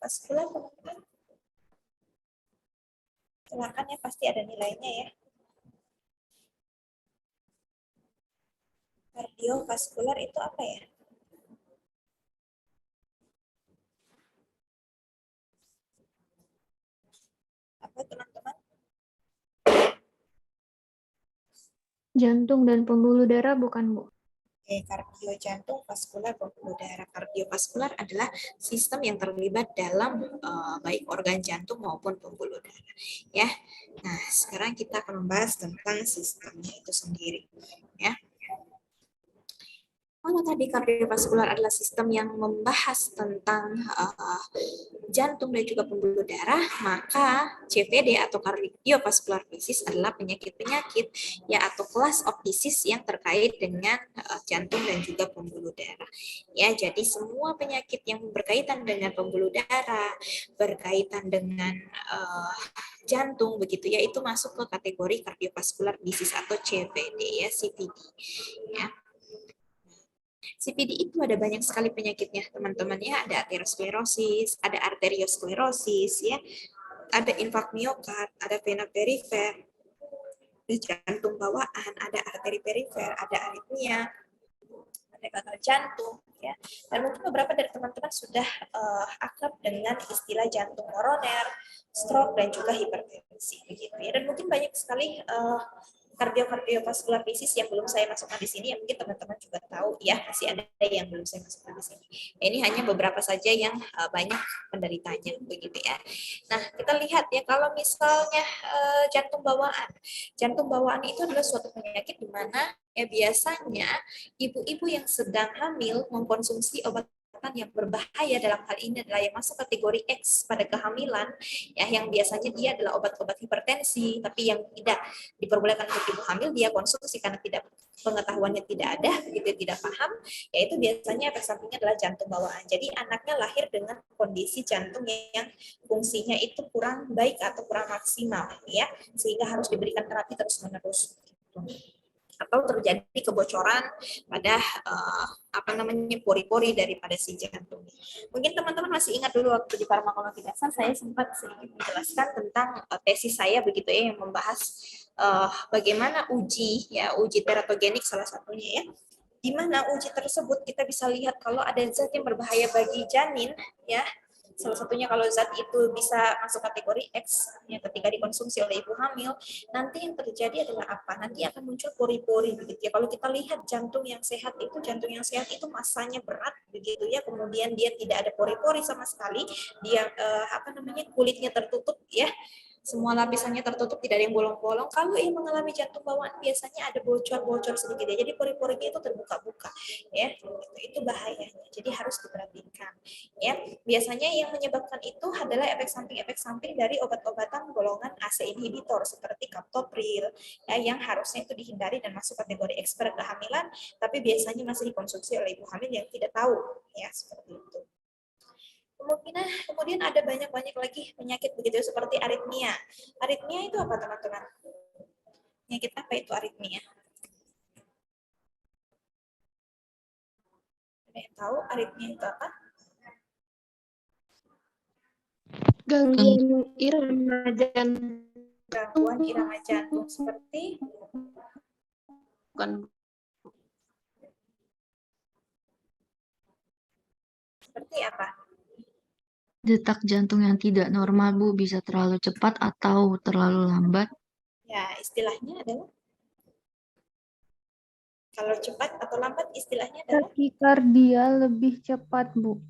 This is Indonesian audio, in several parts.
kardiovaskular, teman-teman? Silakan ya, pasti ada nilainya ya. Kardiovaskular itu apa ya? Apa teman-teman? Jantung dan pembuluh darah bukan, Bu? Kardio jantung, vaskular, pembuluh darah. Kardiovaskular adalah sistem yang terlibat dalam baik organ jantung maupun pembuluh darah. Ya, nah sekarang kita akan membahas tentang sistemnya itu sendiri. Ya, kalau tadi kardiovaskular adalah sistem yang membahas tentang jantung dan juga pembuluh darah, maka CVD atau cardiovascular disease adalah penyakit-penyakit ya atau class of disease yang terkait dengan jantung dan juga pembuluh darah. Ya, jadi semua penyakit yang berkaitan dengan pembuluh darah, berkaitan dengan jantung begitu ya, itu masuk ke kategori cardiovascular disease atau CVD ya, CVD ya. CVD itu ada banyak sekali penyakitnya, teman-teman ya. Ada aterosklerosis, ada arteriosklerosis ya, ada infark miokard, ada vena perifer, ada jantung bawaan, ada arteri perifer, ada aritmia, ada gagal jantung ya. Dan mungkin beberapa dari teman-teman sudah akrab dengan istilah jantung koroner, stroke dan juga hipertensi begitu ya. Dan mungkin banyak sekali kardiovaskular disease yang belum saya masukkan di sini, yang mungkin teman-teman juga tahu ya, masih ada yang belum saya masukkan di sini. Ini hanya beberapa saja yang banyak penderitanya begitu ya. Nah, kita lihat ya, kalau misalnya jantung bawaan itu adalah suatu penyakit di mana ya biasanya ibu-ibu yang sedang hamil mengkonsumsi obat yang berbahaya, dalam hal ini adalah yang masuk kategori X pada kehamilan ya, yang biasanya dia adalah obat-obat hipertensi, tapi yang tidak diperbolehkan untuk ibu hamil dia konsumsi karena tidak pengetahuannya tidak ada, gitu, tidak paham, yaitu biasanya efek sampingnya adalah jantung bawaan. Jadi anaknya lahir dengan kondisi jantung yang fungsinya itu kurang baik atau kurang maksimal ya, sehingga harus diberikan terapi terus-menerus gitu. Atau terjadi kebocoran pada pori-pori daripada si jantung. Mungkin teman-teman masih ingat dulu waktu di farmakologi dasar saya sempat sedikit menjelaskan tentang tesis saya begitu ya, yang membahas bagaimana uji teratogenik salah satunya ya. Di mana uji tersebut kita bisa lihat kalau ada zat yang berbahaya bagi janin ya. Salah satunya kalau zat itu bisa masuk kategori X yang ketika dikonsumsi oleh ibu hamil, nanti yang terjadi adalah apa? Nanti akan muncul pori-pori begitu ya. Kalau kita lihat jantung yang sehat itu masanya berat begitu ya, kemudian dia tidak ada pori-pori sama sekali, dia kulitnya tertutup ya, semua lapisannya tertutup, tidak ada yang bolong-bolong. Kalau yang mengalami jantung bawaan biasanya ada bocor-bocor sedikit ya, jadi pori-porinya itu terbuka-buka ya, itu bahayanya, jadi harus diperhatikan ya. Biasanya yang menyebabkan itu adalah efek samping dari obat-obatan golongan ACE inhibitor seperti captopril ya, yang harusnya itu dihindari dan masuk kategori expert kehamilan, tapi biasanya masih dikonsumsi oleh ibu hamil yang tidak tahu ya, seperti itu. Kemudian ada banyak lagi penyakit begitu seperti aritmia. Aritmia itu apa teman-teman? Penyakit apa itu aritmia? Ada yang tahu aritmia itu apa? Gangguan irama jantung. Gangguan irama jantung seperti Bukan. Seperti apa? Detak jantung yang tidak normal, Bu, bisa terlalu cepat atau terlalu lambat. Ya, istilahnya adalah, kalau cepat atau lambat istilahnya adalah Takikardia lebih cepat, Bu.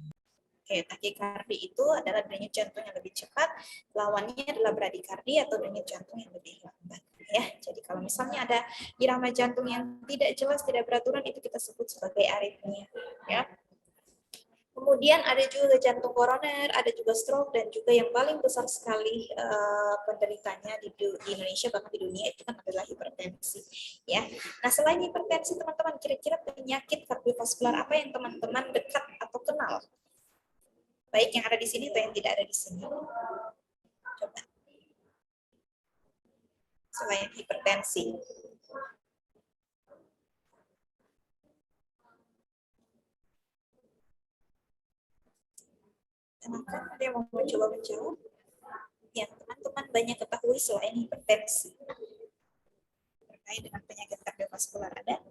Oke, takikardi itu adalah denyut jantung yang lebih cepat, lawannya adalah bradikardi atau denyut jantung yang lebih lambat. Ya, jadi kalau misalnya ada irama jantung yang tidak jelas, tidak beraturan, itu kita sebut sebagai aritmia. Ya. Kemudian ada juga jantung koroner, ada juga stroke, dan juga yang paling besar sekali penderitanya di Indonesia bahkan di dunia itu kan adalah hipertensi. Ya, nah selain hipertensi teman-teman, kira-kira penyakit kardiovaskular apa yang teman-teman dekat atau kenal? Baik yang ada di sini atau yang tidak ada di sini. Coba. Selain hipertensi. Silakan, ada yang mau mencoba menjawab? Yang teman-teman banyak ketahui selain hipertensi terkait dengan penyakit kardiovaskular ada?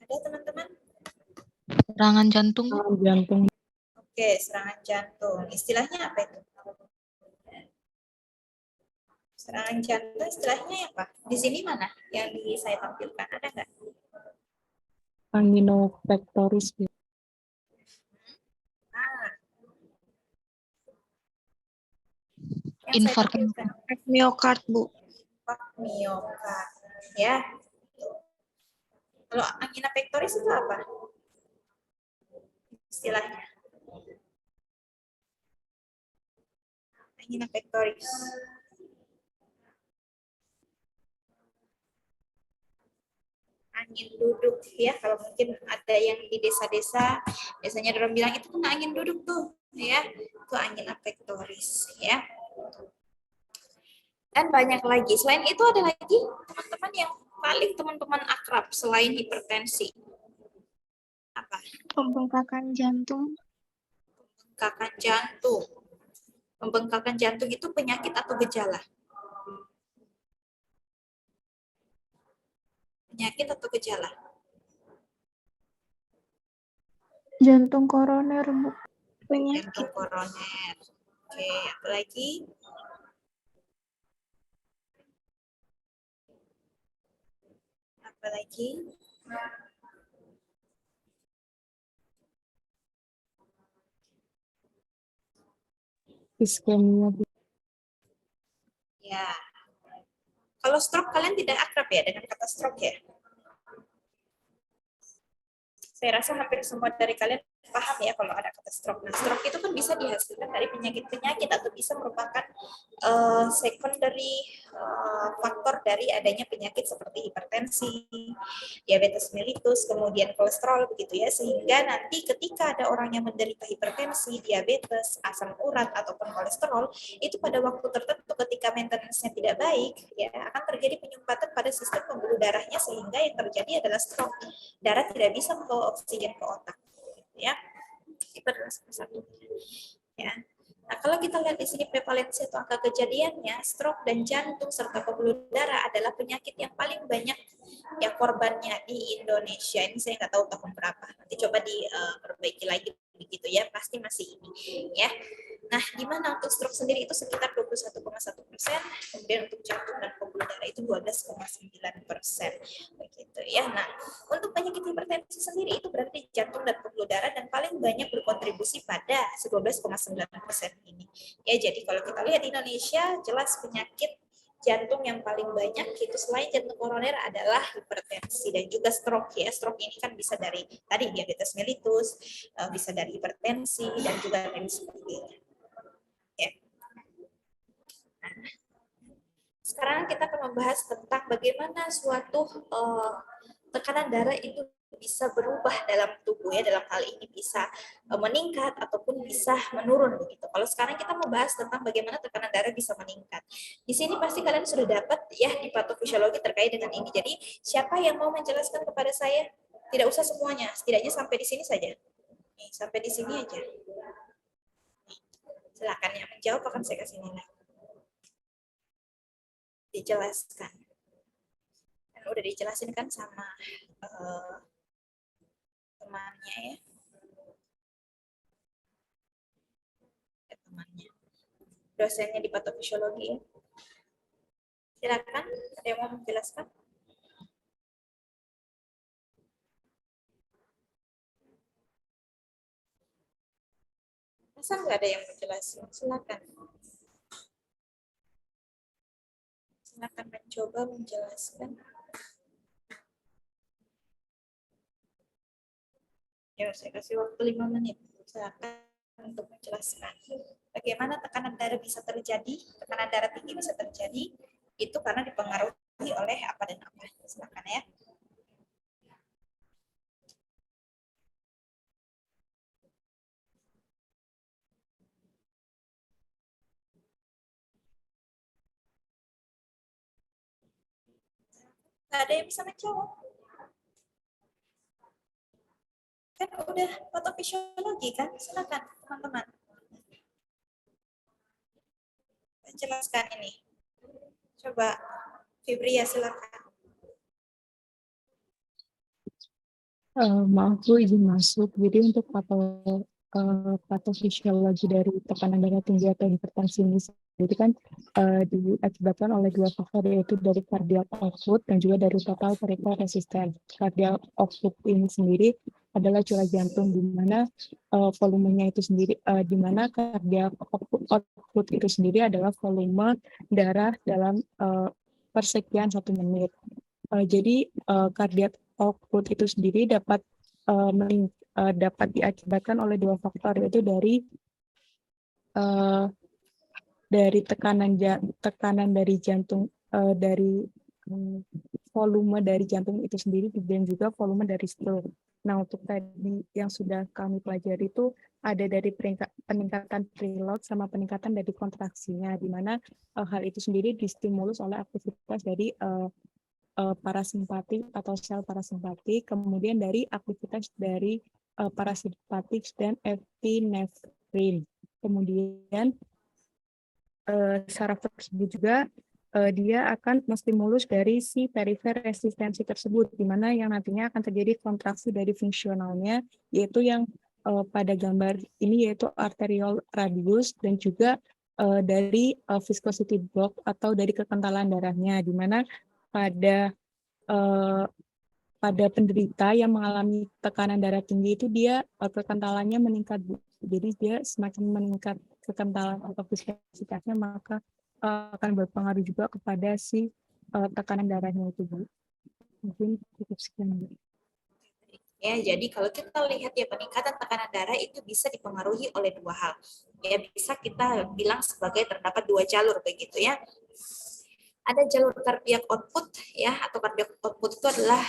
Ada teman-teman? Serangan jantung. Jantung. Oke, serangan jantung. Istilahnya apa itu? Serangan jantung istilahnya apa? Di sini mana yang saya tampilkan? Ada nggak? Anginopektoris. Ah, yang saya Infark. tampilkan. Miokard, Bu. Miokard. Ya. Kalau angina pectoris itu apa? Istilahnya. Angina pectoris. Angin duduk ya, kalau mungkin ada yang di desa-desa biasanya orang bilang itu kena angin duduk tuh ya, itu angina pectoris ya. Dan banyak lagi. Selain itu ada lagi teman-teman yang paling teman-teman akrab selain hipertensi. Apa? Pembengkakan jantung. Pembengkakan jantung. Pembengkakan jantung itu penyakit atau gejala? Penyakit atau gejala? Jantung koroner, Bu. Jantung koroner. Oke, apa lagi? Apa lagi? Iskemia. Ya. Kalau stroke kalian tidak akrab ya dengan kata stroke ya? Saya rasa hampir semua dari kalian paham ya kalau ada kata stroke. Nah, stroke itu kan bisa dihasilkan dari penyakit-penyakit atau bisa merupakan secondary faktor dari adanya penyakit seperti hipertensi, diabetes mellitus, kemudian kolesterol begitu ya. Sehingga nanti ketika ada orang yang menderita hipertensi, diabetes, asam urat ataupun kolesterol, itu pada waktu tertentu ketika maintenance-nya tidak baik, ya akan terjadi penyumbatan pada sistem pembuluh darahnya sehingga yang terjadi adalah stroke. Darah tidak bisa membawa oksigen ke otak. Ya, itu adalah salah satu. Ya. Nah, kalau kita lihat di sini prevalensi atau angka kejadiannya, stroke dan jantung serta pembuluh darah adalah penyakit yang paling banyak ya korbannya di Indonesia. Ini saya nggak tahu tahun berapa. Nanti coba diperbaiki lagi begitu ya, pasti masih ini ya. Nah, di mana untuk stroke sendiri itu sekitar 21,1%, kemudian untuk jantung dan pembuluh darah itu 12,9%. Begitu ya. Nah, untuk penyakit hipertensi sendiri itu berarti jantung dan pembuluh darah dan paling banyak berkontribusi pada 12,9% ini. Ya, jadi kalau kita lihat di Indonesia jelas penyakit jantung yang paling banyak itu selain jantung koroner adalah hipertensi dan juga stroke ya. Stroke ini kan bisa dari tadi diabetes mellitus, bisa dari hipertensi dan juga lain sebagainya. Ya. Nah, sekarang kita akan membahas tentang bagaimana suatu tekanan darah itu bisa berubah dalam tubuh ya, dalam hal ini bisa meningkat ataupun bisa menurun begitu. Kalau sekarang kita membahas tentang bagaimana tekanan darah bisa meningkat. Di sini pasti kalian sudah dapat ya di patofisiologi terkait dengan ini. Jadi siapa yang mau menjelaskan kepada saya? Tidak usah semuanya, setidaknya sampai di sini saja. Nih, sampai di sini aja. Silakan yang menjawab akan saya kasih nilai. Dijelaskan. Dan udah dijelasin kan sama temannya ya. Temannya. Dosennya di patofisiologi ya. Silakan, ada yang mau menjelaskan? Masa nggak ada yang menjelaskan? Silakan. Silakan mencoba menjelaskan. Ya, saya kasih waktu 5 menit. Silakan untuk menjelaskan. Bagaimana tekanan darah bisa terjadi? Tekanan darah tinggi bisa terjadi itu karena dipengaruhi oleh apa dan apa. Silakan ya. Nggak ada yang bisa menjawab. Kan udah patofisiologi kan? Silakan teman-teman. Jelaskan ini. Coba Fibria silakan. Maaf Bu, izin masuk. Jadi untuk patofisiologi dari tekanan darah tinggi atau hipertensi ini sendiri kan diakibatkan oleh dua faktor, yaitu dari cardiac output dan juga dari total peripheral resistance. Cardiac output ini sendiri adalah curah jantung, di mana volumenya itu sendiri, di mana cardiac output itu sendiri adalah volume darah dalam persekian 1 menit. Jadi cardiac output itu sendiri dapat dapat diakibatkan oleh dua faktor, yaitu dari tekanan dari jantung, dari volume dari jantung itu sendiri, dan juga volume dari stroke. Nah, untuk tadi yang sudah kami pelajari itu ada dari peningkatan preload sama peningkatan dari kontraksinya, di mana hal itu sendiri distimulus oleh aktivitas dari parasimpatik atau sel parasimpatik, kemudian dari aktivitas dari parasimpatik dan epinefrin. Kemudian saraf tersebut juga dia akan menstimulus dari si perifer resistensi tersebut, di mana yang nantinya akan terjadi kontraksi dari fungsionalnya, yaitu yang pada gambar ini yaitu arterial radius, dan juga dari viscosity block atau dari kekentalan darahnya, di mana pada penderita yang mengalami tekanan darah tinggi itu dia kekentalannya meningkat, Bu. Jadi dia semakin meningkat kekentalan atau viskositasnya, maka akan berpengaruh juga kepada si tekanan darahnya itu, Bu. Mungkin cukup sekian, Bu. Ya, jadi kalau kita lihat ya, peningkatan tekanan darah itu bisa dipengaruhi oleh dua hal. Ya, bisa kita bilang sebagai terdapat dua jalur begitu ya. Ada jalur cardiac output ya, atau cardiac output itu adalah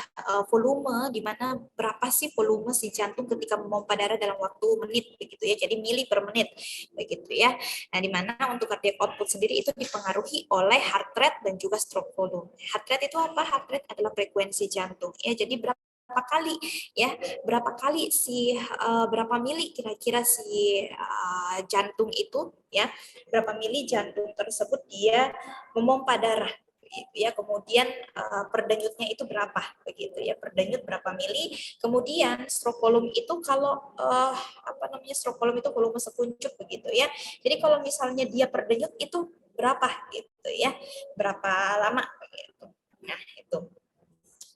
volume, di mana berapa sih volume si jantung ketika memompa darah dalam waktu menit begitu ya, jadi mili per menit begitu ya. Nah, di mana untuk cardiac output sendiri itu dipengaruhi oleh heart rate dan juga stroke volume. Heart rate itu apa? Heart rate adalah frekuensi jantung ya, jadi berapa kali ya, berapa kali berapa mili kira-kira si jantung itu ya, berapa mili jantung tersebut dia memompa darah gitu ya. Kemudian per denyutnya itu berapa begitu ya, per denyut berapa mili. Kemudian stroke volume itu kalau stroke volume itu volume sekuncup begitu ya. Jadi kalau misalnya dia per denyut itu berapa gitu ya, berapa lama begitu. Nah, itu.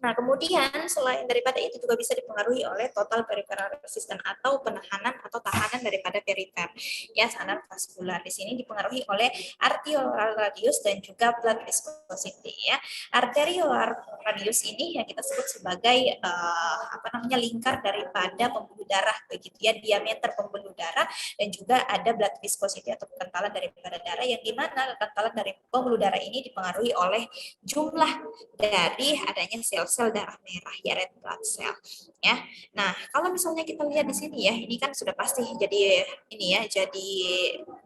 Nah, kemudian selain daripada itu juga bisa dipengaruhi oleh total peripheral resistance atau penahanan atau tahanan daripada perifer. Ya, standar vaskular di sini dipengaruhi oleh arterial radius dan juga blood viscosity ya. Arterial radius ini yang kita sebut sebagai lingkar daripada pembuluh darah begitu ya, diameter pembuluh darah, dan juga ada blood viscosity atau kekentalan daripada darah, yang dimana kekentalan dari pembuluh darah ini dipengaruhi oleh jumlah dari adanya sel-sel darah merah ya, red blood cell ya. Nah, kalau misalnya kita lihat di sini ya, ini kan sudah pasti jadi ini ya, jadi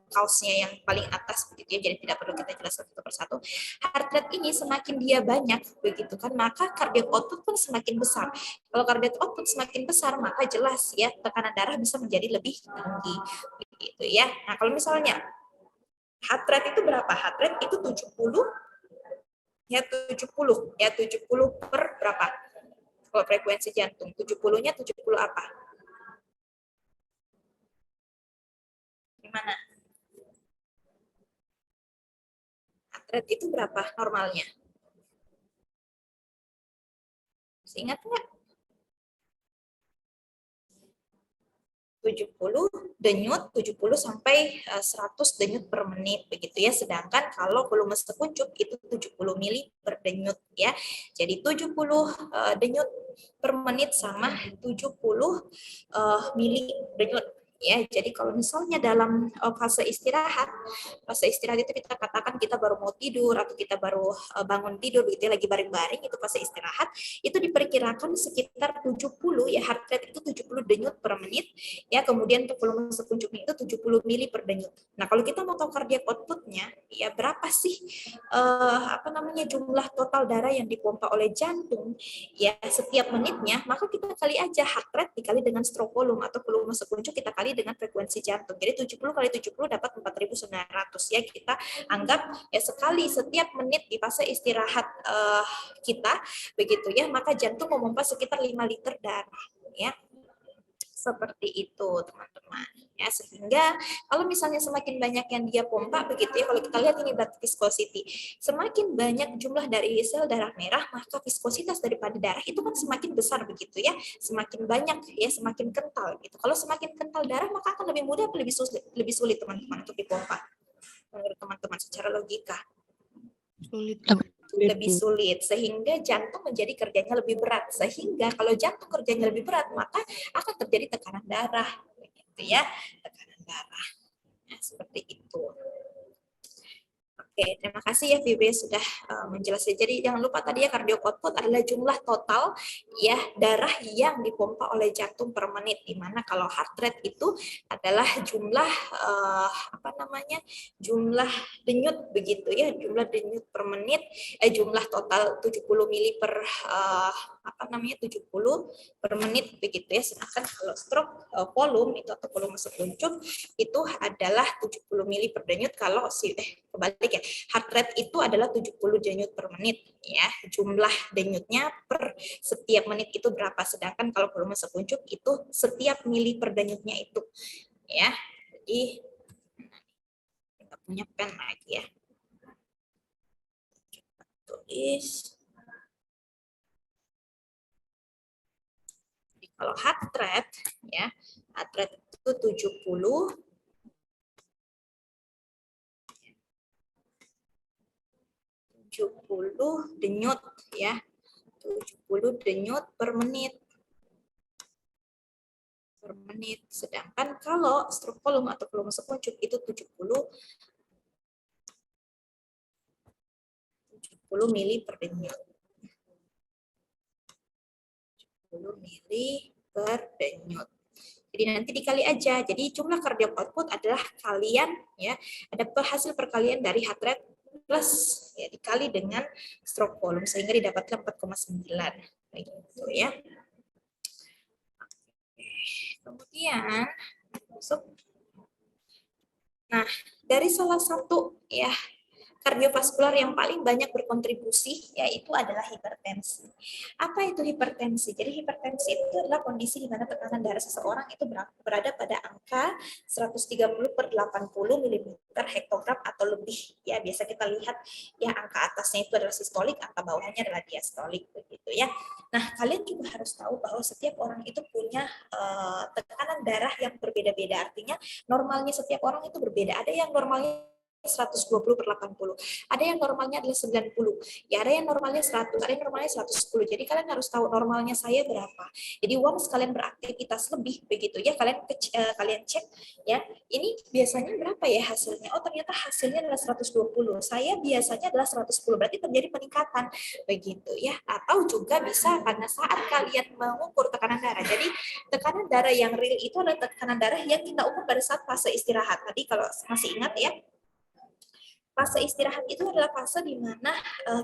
kausnya yang paling atas begitu ya, jadi tidak perlu kita jelaskan satu persatu. Heart rate ini semakin dia banyak begitu kan, maka cardiac output pun semakin besar. Kalau cardiac output semakin besar, maka jelas ya tekanan darah bisa menjadi lebih tinggi begitu ya. Nah, kalau misalnya heart rate itu berapa? Heart rate itu 70 ya, 70 per berapa? Kalau frekuensi jantung 70-nya 70 apa? Gimana? Heart rate itu berapa normalnya? Masih ingat nggak? 70 denyut, 70 sampai 100 denyut per menit begitu ya. Sedangkan kalau volume sekuncup itu 70 mili per denyut ya. Jadi 70 denyut per menit sama 70 mili denyut Ya, jadi kalau misalnya dalam fase istirahat itu kita katakan kita baru mau tidur atau kita baru bangun tidur begitu ya, lagi baring-baring, itu fase istirahat, itu diperkirakan sekitar 70 ya, heart rate itu 70 denyut per menit ya, kemudian untuk volume sekuncupnya itu 70 mili per denyut. Nah, kalau kita mau tahu cardiac outputnya ya berapa sih jumlah total darah yang dipompa oleh jantung ya setiap menitnya, maka kita kali aja heart rate dikali dengan stroke volume atau volume sekuncup kita kali dengan frekuensi jantung. Jadi 70 kali 70 dapat 4.900 ya. Kita anggap ya sekali setiap menit di fase istirahat kita begitu ya, maka jantung memompa sekitar 5 liter darah ya. Seperti itu teman-teman ya, sehingga kalau misalnya semakin banyak yang dia pompa begitu ya, kalau kita lihat ini blood viscosity, semakin banyak jumlah dari sel darah merah, maka viskositas daripada darah itu kan semakin besar begitu ya, semakin banyak ya, semakin kental gitu. Kalau semakin kental darah maka akan lebih mudah, lebih sulit teman-teman untuk dipompa menurut teman-teman secara logika. Lebih sulit, sehingga jantung menjadi kerjanya lebih berat, sehingga kalau jantung kerjanya lebih berat maka akan terjadi tekanan darah begitu ya, tekanan darah. Nah, seperti itu. Oke, terima kasih ya Fibri sudah menjelaskan. Jadi jangan lupa tadi ya, cardiac output adalah jumlah total ya darah yang dipompa oleh jantung per menit, di mana kalau heart rate itu adalah jumlah jumlah denyut begitu ya, jumlah denyut per menit, jumlah total 70 mili per 70 per menit begitu ya. Sedangkan kalau stroke volume itu atau volume sekuncup itu adalah 70 mili per denyut. Kalau kebalik ya, heart rate itu adalah 70 denyut per menit ya, jumlah denyutnya per setiap menit itu berapa, sedangkan kalau volume sekuncup itu setiap mili per denyutnya itu ya. Jadi kita punya pen lagi ya, coba tulis. Jadi kalau heart rate ya, heart rate itu 70 denyut ya, 70 denyut per menit. Sedangkan kalau stroke volume atau volume sekuncup itu 70 mili per denyut. 70 mili per denyut. Jadi nanti dikali aja. Jadi jumlah cardiac output adalah kalian ya, ada hasil perkalian dari heart rate plus ya dikali dengan stroke volume sehingga didapatkan 4,9 begitu ya. Kemudian masuk. Nah, dari salah satu ya kardiovaskular yang paling banyak berkontribusi yaitu adalah hipertensi. Apa itu hipertensi? Jadi hipertensi itu adalah kondisi di mana tekanan darah seseorang itu berada pada angka 130/80 mm hektogram atau lebih. Ya, biasa kita lihat ya angka atasnya itu adalah sistolik, angka bawahnya adalah diastolik begitu ya. Nah, kalian juga harus tahu bahwa setiap orang itu punya tekanan darah yang berbeda-beda. Artinya normalnya setiap orang itu berbeda. Ada yang normalnya 120/80, ada yang normalnya adalah 90, ya ada yang normalnya 100, ada yang normalnya 110. Jadi kalian harus tahu normalnya saya berapa. Jadi once kalian beraktivitas lebih begitu ya, kalian cek ya, ini biasanya berapa ya hasilnya? Oh ternyata hasilnya adalah 120. Saya biasanya adalah 110. Berarti terjadi peningkatan begitu ya. Atau juga bisa pada saat kalian mengukur tekanan darah. Jadi tekanan darah yang real itu adalah tekanan darah yang kita ukur pada saat fase istirahat. Tadi kalau masih ingat ya, fase istirahat itu adalah fase di mana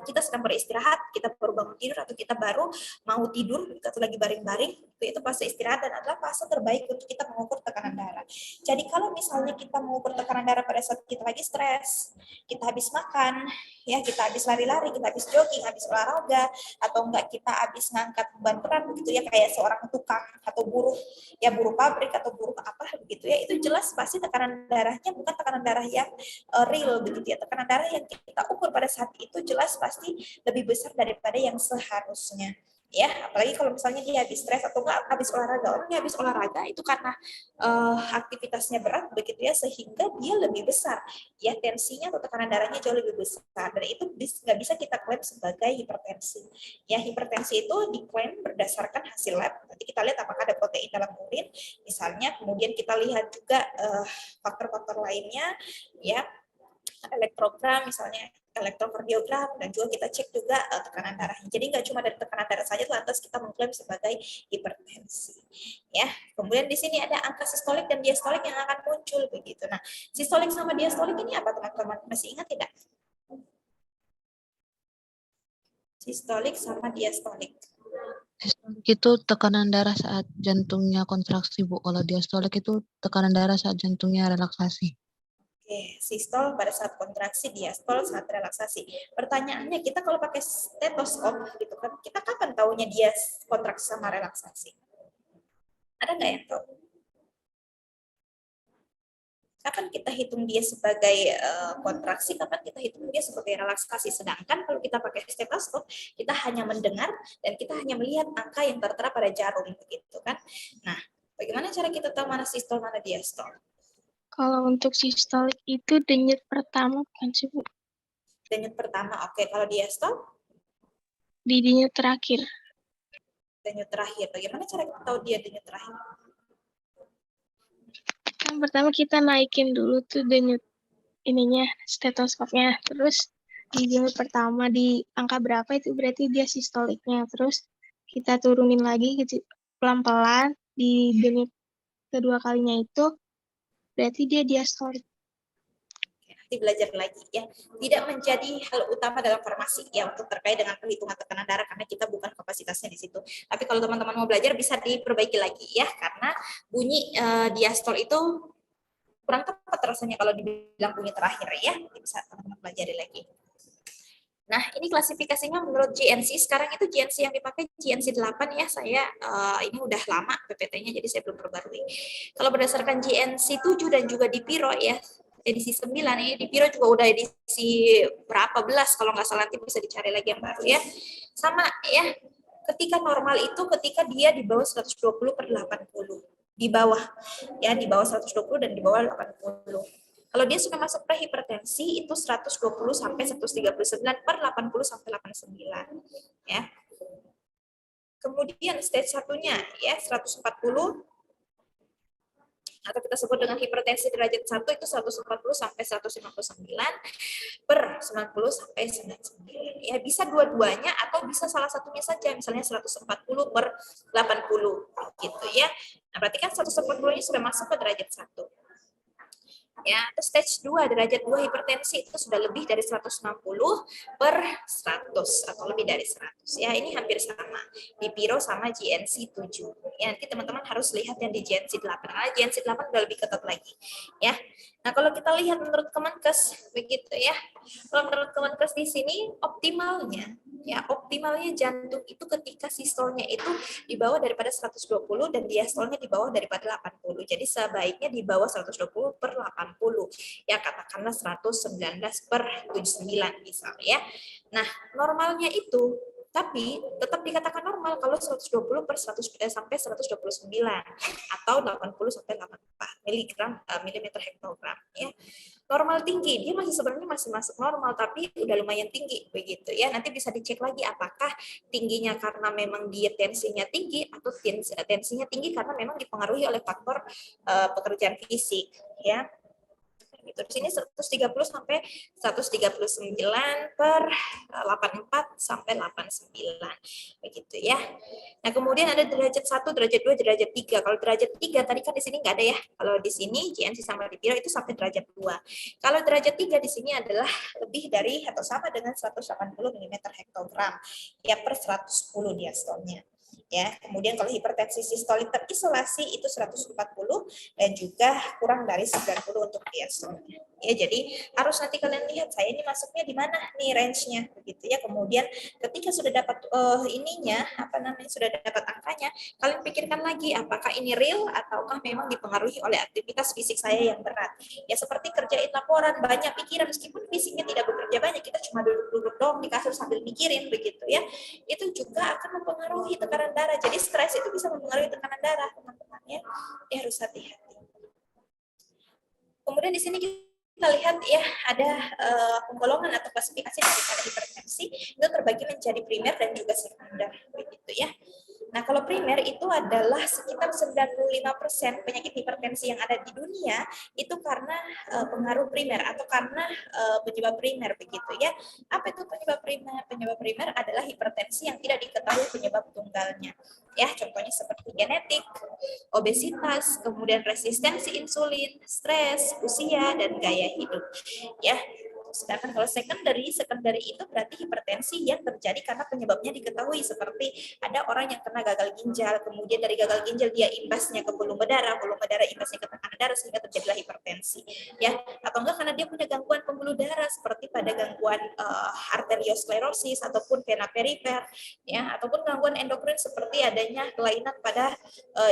kita sedang beristirahat, kita baru bangun tidur atau kita baru mau tidur atau lagi baring-baring, itu fase istirahat dan adalah fase terbaik untuk kita mengukur tekanan darah. Jadi kalau misalnya kita mengukur tekanan darah pada saat kita lagi stres, kita habis makan, ya kita habis lari-lari, kita habis jogging, habis olahraga, atau enggak kita habis ngangkat beban berat begitu ya, kayak seorang tukang atau buruh pabrik atau buruh apa begitu ya, itu jelas pasti tekanan darahnya bukan tekanan darah yang real begitu ya. Tekanan darah yang kita ukur pada saat itu jelas pasti lebih besar daripada yang seharusnya ya, apalagi kalau misalnya dia habis stres atau enggak habis olahraga. Orang yang habis olahraga itu karena aktivitasnya berat begitu ya, sehingga dia lebih besar ya tensinya atau tekanan darahnya jauh lebih besar, dan itu nggak bisa kita klaim sebagai hipertensi ya. Hipertensi itu diklaim berdasarkan hasil lab Nanti kita lihat apakah ada protein dalam urin, misalnya. Kemudian kita lihat juga faktor-faktor lainnya, ya, elektrogram misalnya, elektrokardiogram, dan juga kita cek juga tekanan darahnya. Jadi nggak cuma dari tekanan darah saja lantas kita mengklaim sebagai hipertensi. Ya, kemudian di sini ada angka sistolik dan diastolik yang akan muncul begitu. Nah, sistolik sama diastolik ini apa teman-teman? Masih ingat tidak? Sistolik sama diastolik. Sistolik itu tekanan darah saat jantungnya kontraksi, Bu. Kalau diastolik itu tekanan darah saat jantungnya relaksasi. Oke, sistol pada saat kontraksi, diastol saat relaksasi. Pertanyaannya, kita kalau pakai stetoskop gitu kan, kita kapan taunya dia kontraksi sama relaksasi? Ada nggak yang tahu? Kapan kita hitung dia sebagai kontraksi, kapan kita hitung dia sebagai relaksasi. Sedangkan kalau kita pakai stetoskop, kita hanya mendengar dan kita hanya melihat angka yang tertera pada jarum begitu kan. Nah, bagaimana cara kita tahu mana sistol, mana diastol? Kalau untuk sistolik itu denyut pertama bukan sih, Bu? Denyut pertama, oke. Kalau diastol? Di denyut terakhir. Denyut terakhir. Bagaimana cara kita tahu dia denyut terakhir? Yang pertama kita naikin dulu tuh denyut ininya, stetoskopnya. Terus di denyut pertama di angka berapa itu berarti dia sistoliknya. Terus kita turunin lagi pelan-pelan di denyut kedua kalinya itu berarti dia diastolik. Nanti belajar lagi ya. Tidak menjadi hal utama dalam farmasi ya untuk terkait dengan perhitungan tekanan darah karena kita bukan kapasitasnya di situ. Tapi kalau teman-teman mau belajar bisa diperbaiki lagi ya karena bunyi diastol itu kurang tepat rasanya kalau dibilang bunyi terakhir ya. Bisa teman-teman pelajari lagi. Nah, ini klasifikasinya menurut GNC. Sekarang itu GNC yang dipakai GNC 8 ya. Saya ini udah lama PPT-nya jadi saya belum perbarui. Kalau berdasarkan GNC 7 dan juga Dipiro ya, edisi 9 ya. Dipiro juga udah edisi berapa belas kalau nggak salah, nanti bisa dicari lagi yang baru ya. Sama ya. Ketika normal itu ketika dia di bawah 120 per 80. Di bawah ya, di bawah 120 dan di bawah 80. Kalau dia sudah masuk prehipertensi itu 120 sampai 139 per 80 sampai 89 ya. Kemudian stage satunya ya 140 atau kita sebut dengan hipertensi derajat 1 itu 140 sampai 159 per 90 sampai 99. Ya bisa dua-duanya atau bisa salah satunya saja, misalnya 140 per 80 gitu ya. Nah, berarti kan 140-nya sudah masuk ke derajat 1. Ya, stage 2 derajat 2 hipertensi itu sudah lebih dari 160 per 100 atau lebih dari 100 ya, ini hampir sama Dipiro sama GNC 7 ya. Nanti teman-teman harus lihat yang di GNC 8 karena GNC 8 udah lebih ketat lagi ya. Nah, kalau kita lihat menurut Kemenkes begitu ya, kalau menurut Kemenkes di sini optimalnya jantung itu ketika sistolnya itu di bawah daripada 120 dan diastolnya di bawah daripada 80. Jadi sebaiknya di bawah 120 per 80. Ya katakanlah 119 per 79 misalnya ya. Nah, normalnya itu tapi tetap dikatakan normal kalau 120 per 100 sampai 129 atau 80 sampai 84 milimeter hektogram ya. Normal tinggi, dia sebenarnya masih masuk normal tapi udah lumayan tinggi begitu ya. Nanti bisa dicek lagi apakah tingginya karena memang dia tensinya tinggi atau tensinya tinggi karena memang dipengaruhi oleh faktor pekerjaan fisik ya. Gitu. Di sini 130 sampai 139 per 84 sampai 89 begitu ya. Nah, kemudian ada derajat 1, derajat 2, derajat 3. Kalau derajat 3 tadi kan di sini nggak ada ya. Kalau di sini GNC sama Dipiro itu sampai derajat 2. Kalau derajat 3 di sini adalah lebih dari atau sama dengan 180 mm hektogram ya per 110 diastolnya. Ya, kemudian kalau hipertensi sistolik terisolasi itu 140 dan juga kurang dari 90 untuk diastolnya. Ya, jadi harus nanti kalian lihat saya ini masuknya di mana nih range-nya begitu ya. Kemudian ketika sudah dapat sudah dapat angkanya, kalian pikirkan lagi apakah ini real ataukah memang dipengaruhi oleh aktivitas fisik saya yang berat. Ya seperti kerjain laporan banyak pikiran meskipun fisiknya tidak bekerja banyak, kita cuma duduk-duduk doang di kasur sambil mikirin begitu ya. Itu juga akan mempengaruhi tekanan darah. Jadi stres itu bisa mempengaruhi tekanan darah, teman-teman ya. Ya harus hati-hati. Kemudian di sini kita lihat ya ada penggolongan atau klasifikasi daripada hipertensi itu terbagi menjadi primer dan juga sekunder begitu ya. Nah, kalau primer itu adalah sekitar 95% penyakit hipertensi yang ada di dunia itu karena pengaruh primer atau karena penyebab primer begitu ya. Apa itu penyebab primer? Penyebab primer adalah hipertensi yang tidak diketahui penyebab tunggalnya. Ya, contohnya seperti genetik, obesitas, kemudian resistensi insulin, stres, usia, dan gaya hidup. Ya, sedangkan kalau secondary itu berarti hipertensi yang terjadi karena penyebabnya diketahui, seperti ada orang yang kena gagal ginjal, kemudian dari gagal ginjal dia imbasnya ke pembuluh darah imbasnya ke tekanan darah sehingga terjadilah hipertensi, ya. Atau enggak karena dia punya gangguan pembuluh darah seperti pada gangguan arteriosklerosis ataupun vena perifer, ya, ataupun gangguan endokrin seperti adanya kelainan pada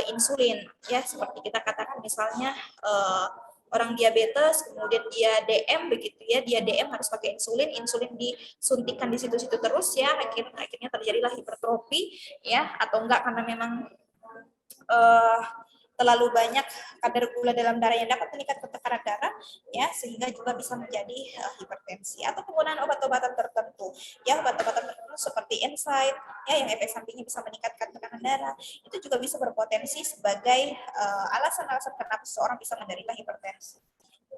insulin, ya, seperti kita katakan misalnya orang diabetes, kemudian dia DM begitu ya, dia DM harus pakai insulin disuntikan di situ-situ terus ya, akhirnya terjadilah hipertrofi ya, atau enggak karena memang terlalu banyak kadar gula dalam darah yang dapat meningkatkan tekanan darah ya, sehingga juga bisa menjadi hipertensi, atau penggunaan obat-obatan tertentu ya, obat-obatan tertentu seperti NSAID ya, yang efek sampingnya bisa meningkatkan tekanan darah, itu juga bisa berpotensi sebagai alasan-alasan kenapa seseorang bisa menderita hipertensi.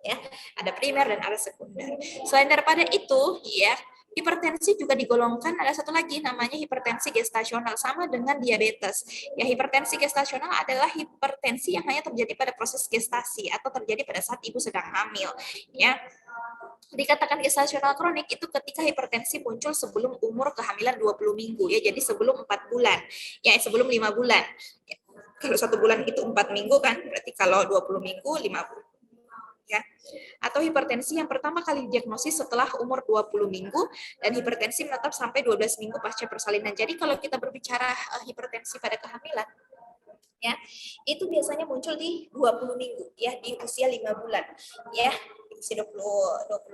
Ya, ada primer dan ada sekunder. Selain daripada itu, ya, hipertensi juga digolongkan, ada satu lagi namanya hipertensi gestasional, sama dengan diabetes. Ya, hipertensi gestasional adalah hipertensi yang hanya terjadi pada proses gestasi atau terjadi pada saat ibu sedang hamil. Ya, dikatakan gestasional kronik itu ketika hipertensi muncul sebelum umur kehamilan 20 minggu ya, jadi sebelum 4 bulan. Ya, sebelum 5 bulan. Ya, kalau 1 bulan itu 4 minggu kan, berarti kalau 20 minggu 5 bulan. Ya. Atau hipertensi yang pertama kali diagnosis setelah umur 20 minggu dan hipertensi menetap sampai 12 minggu pasca persalinan. Jadi kalau kita berbicara hipertensi pada kehamilan, ya, itu biasanya muncul di 20 minggu ya, di usia 5 bulan ya, di usia 20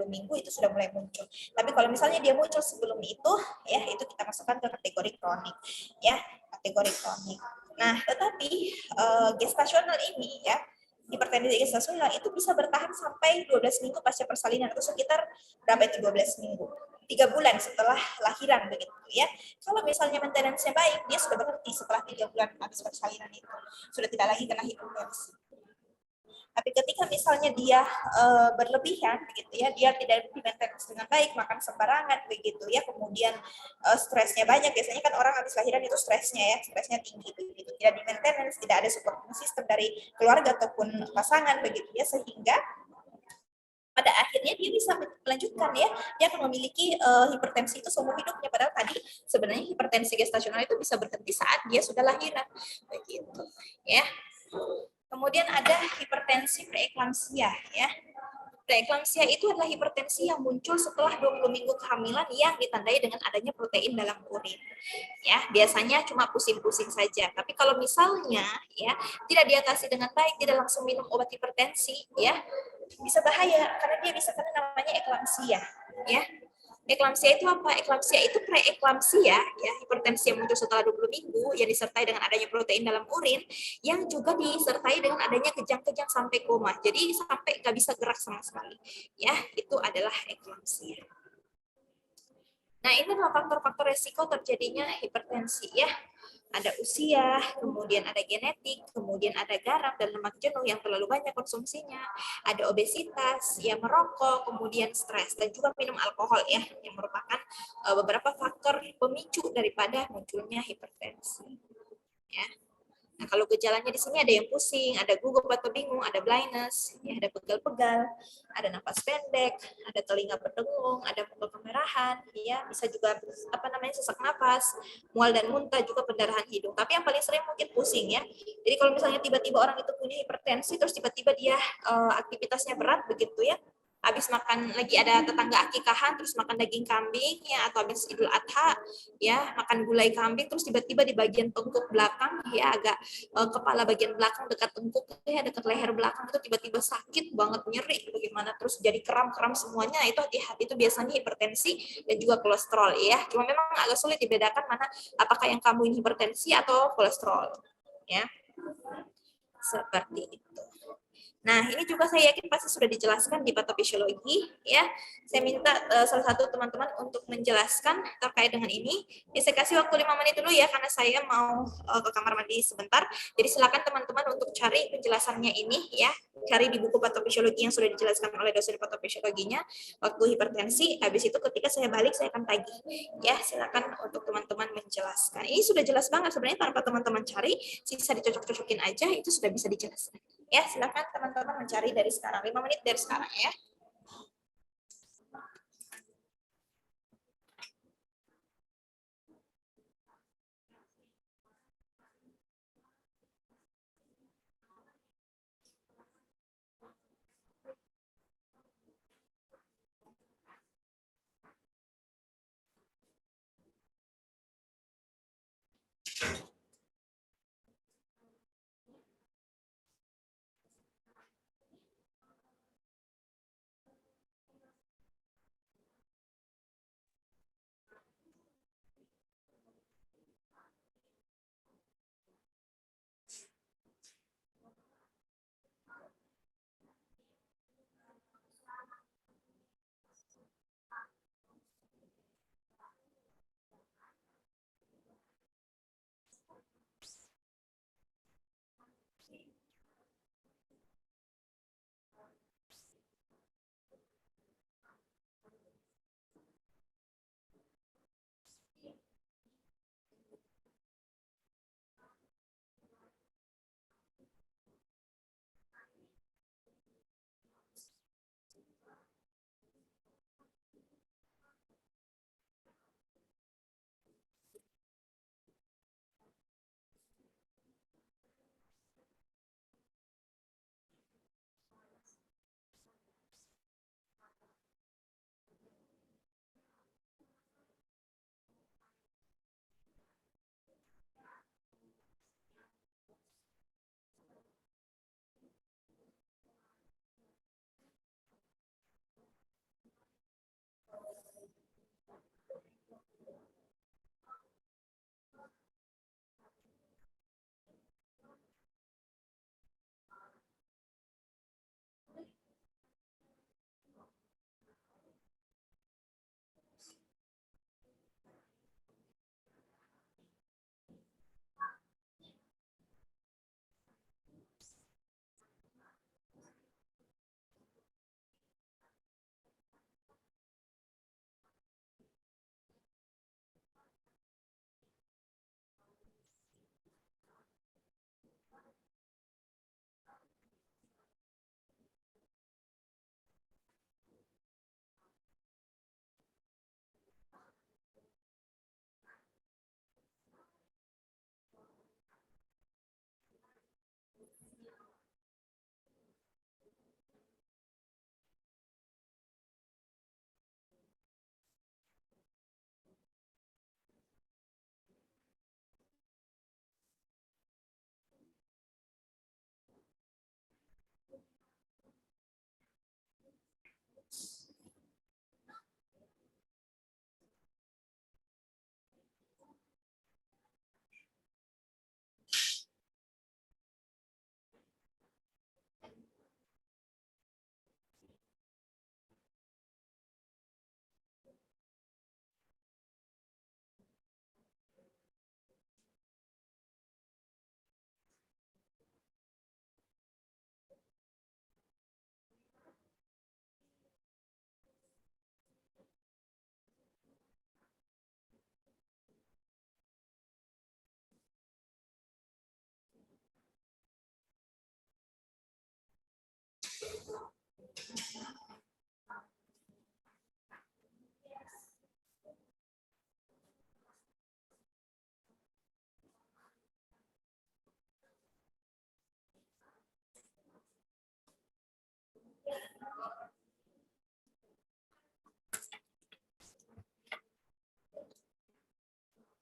minggu itu sudah mulai muncul. Tapi kalau misalnya dia muncul sebelum itu ya, itu kita masukkan ke kategori kronik ya, kategori kronik. Nah, tetapi gestasional ini ya, hipertensi gestasional itu bisa bertahan sampai 12 minggu pasca persalinan, atau sekitar berapa itu 12 minggu? 3 bulan setelah lahiran begitu ya. Kalau misalnya maintenance-nya baik, dia sudah berhenti setelah 3 bulan habis persalinan itu. Sudah tidak lagi kena hipertensi. Tapi ketika misalnya dia berlebihan begitu ya, dia tidak di-maintenance dengan baik, makan sembarangan begitu ya, kemudian stresnya banyak, biasanya kan orang habis lahiran itu stresnya tinggi begitu, tidak di-maintenance, tidak ada support system dari keluarga ataupun pasangan begitu ya, sehingga pada akhirnya dia bisa melanjutkan ya, dia akan memiliki hipertensi itu seumur hidupnya, padahal tadi sebenarnya hipertensi gestasional itu bisa berhenti saat dia sudah lahiran begitu ya. Kemudian ada hipertensi preeklamsia ya. Preeklamsia itu adalah hipertensi yang muncul setelah 20 minggu kehamilan yang ditandai dengan adanya protein dalam urin. Ya, biasanya cuma pusing-pusing saja. Tapi kalau misalnya ya tidak diatasi dengan baik, tidak langsung minum obat hipertensi ya, bisa bahaya karena dia bisa kena namanya eklamsia ya. Eklamsia itu apa? Eklamsia itu preeklamsia ya, hipertensi yang muncul setelah 20 minggu yang disertai dengan adanya protein dalam urin yang juga disertai dengan adanya kejang-kejang sampai koma. Jadi sampai nggak bisa gerak sama sekali. Ya, itu adalah eklamsia. Nah, ini adalah faktor-faktor resiko terjadinya hipertensi ya. Ada usia, kemudian ada genetik, kemudian ada garam dan lemak jenuh yang terlalu banyak konsumsinya, ada obesitas, ya merokok, kemudian stres, dan juga minum alkohol ya, yang merupakan beberapa faktor pemicu daripada munculnya hipertensi. Ya. Nah, kalau gejalanya di sini ada yang pusing, ada gugup atau bingung, ada blindness, ya, ada pegal-pegal, ada nafas pendek, ada telinga berdengung, ada muka kemerahan, ya, bisa juga sesak nafas, mual dan muntah, juga pendarahan hidung. Tapi yang paling sering mungkin pusing ya. Jadi kalau misalnya tiba-tiba orang itu punya hipertensi, terus tiba-tiba dia aktivitasnya berat begitu ya, habis makan, lagi ada tetangga akikahan terus makan daging kambing ya, atau habis Idul Adha ya makan gulai kambing, terus tiba-tiba di bagian tengkuk belakang ya, agak kepala bagian belakang dekat tengkuk ya, dekat leher belakang itu tiba-tiba sakit banget, nyeri bagaimana, terus jadi kram-kram semuanya, itu hati-hati, itu biasanya hipertensi dan juga kolesterol ya. Cuma memang agak sulit dibedakan mana apakah yang kamu ini hipertensi atau kolesterol ya, seperti itu. Nah, ini juga saya yakin pasti sudah dijelaskan di patofisiologi, ya. Saya minta salah satu teman-teman untuk menjelaskan terkait dengan ini. Ya, saya kasih waktu 5 menit dulu ya, karena saya mau ke kamar mandi sebentar. Jadi silakan teman-teman untuk cari penjelasannya ini, ya. Cari di buku patofisiologi yang sudah dijelaskan oleh dosen patofisiologinya waktu hipertensi. Habis itu ketika saya balik, saya akan tagih. Ya, silakan untuk teman-teman menjelaskan. Ini sudah jelas banget sebenarnya, tanpa teman-teman cari, sisa dicocok-cocokin aja, itu sudah bisa dijelaskan. Ya, silakan teman-teman mencari dari sekarang. 5 menit dari sekarang ya.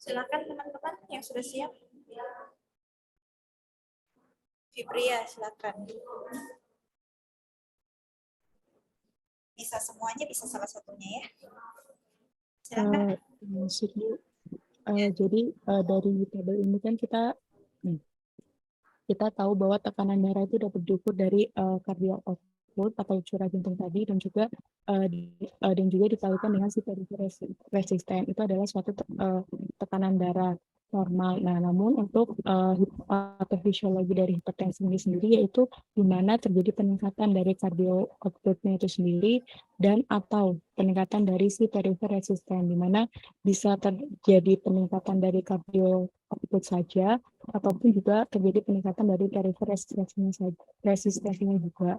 Silakan teman-teman yang sudah siap. Fibria, silakan. Bisa semuanya, bisa salah satunya ya. Silakan. Maksudnya, jadi dari tabel ini kan kita kita tahu bahwa tekanan darah itu dapat diukur dari cardiac output atau curah jantung tadi, dan juga dikalikan dengan si peripheral resisten. Itu adalah suatu tekanan darah normal. Nah, namun untuk patofisiologi dari hipertensi ini sendiri, yaitu di mana terjadi peningkatan dari cardio outputnya itu sendiri dan atau peningkatan dari si peripheral resisten, di mana bisa terjadi peningkatan dari cardio output saja ataupun juga terjadi peningkatan dari peripheral resistensinya juga.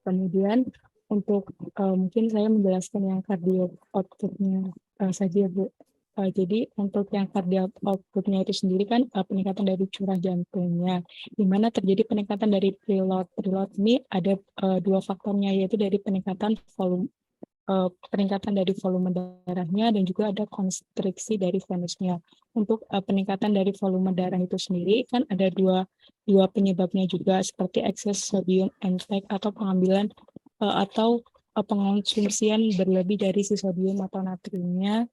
Kemudian untuk mungkin saya menjelaskan yang cardio outputnya saja, Bu. Jadi untuk yang cardiac outputnya itu sendiri kan peningkatan dari curah jantungnya, di mana terjadi peningkatan dari preload. Preload ini ada dua faktornya, yaitu dari peningkatan dari volume darahnya dan juga ada konstriksi dari venusnya. Untuk peningkatan dari volume darah itu sendiri kan ada dua penyebabnya juga, seperti excess sodium intake atau pengambilan atau pengonsumsian berlebih dari si sodium atau natriumnya,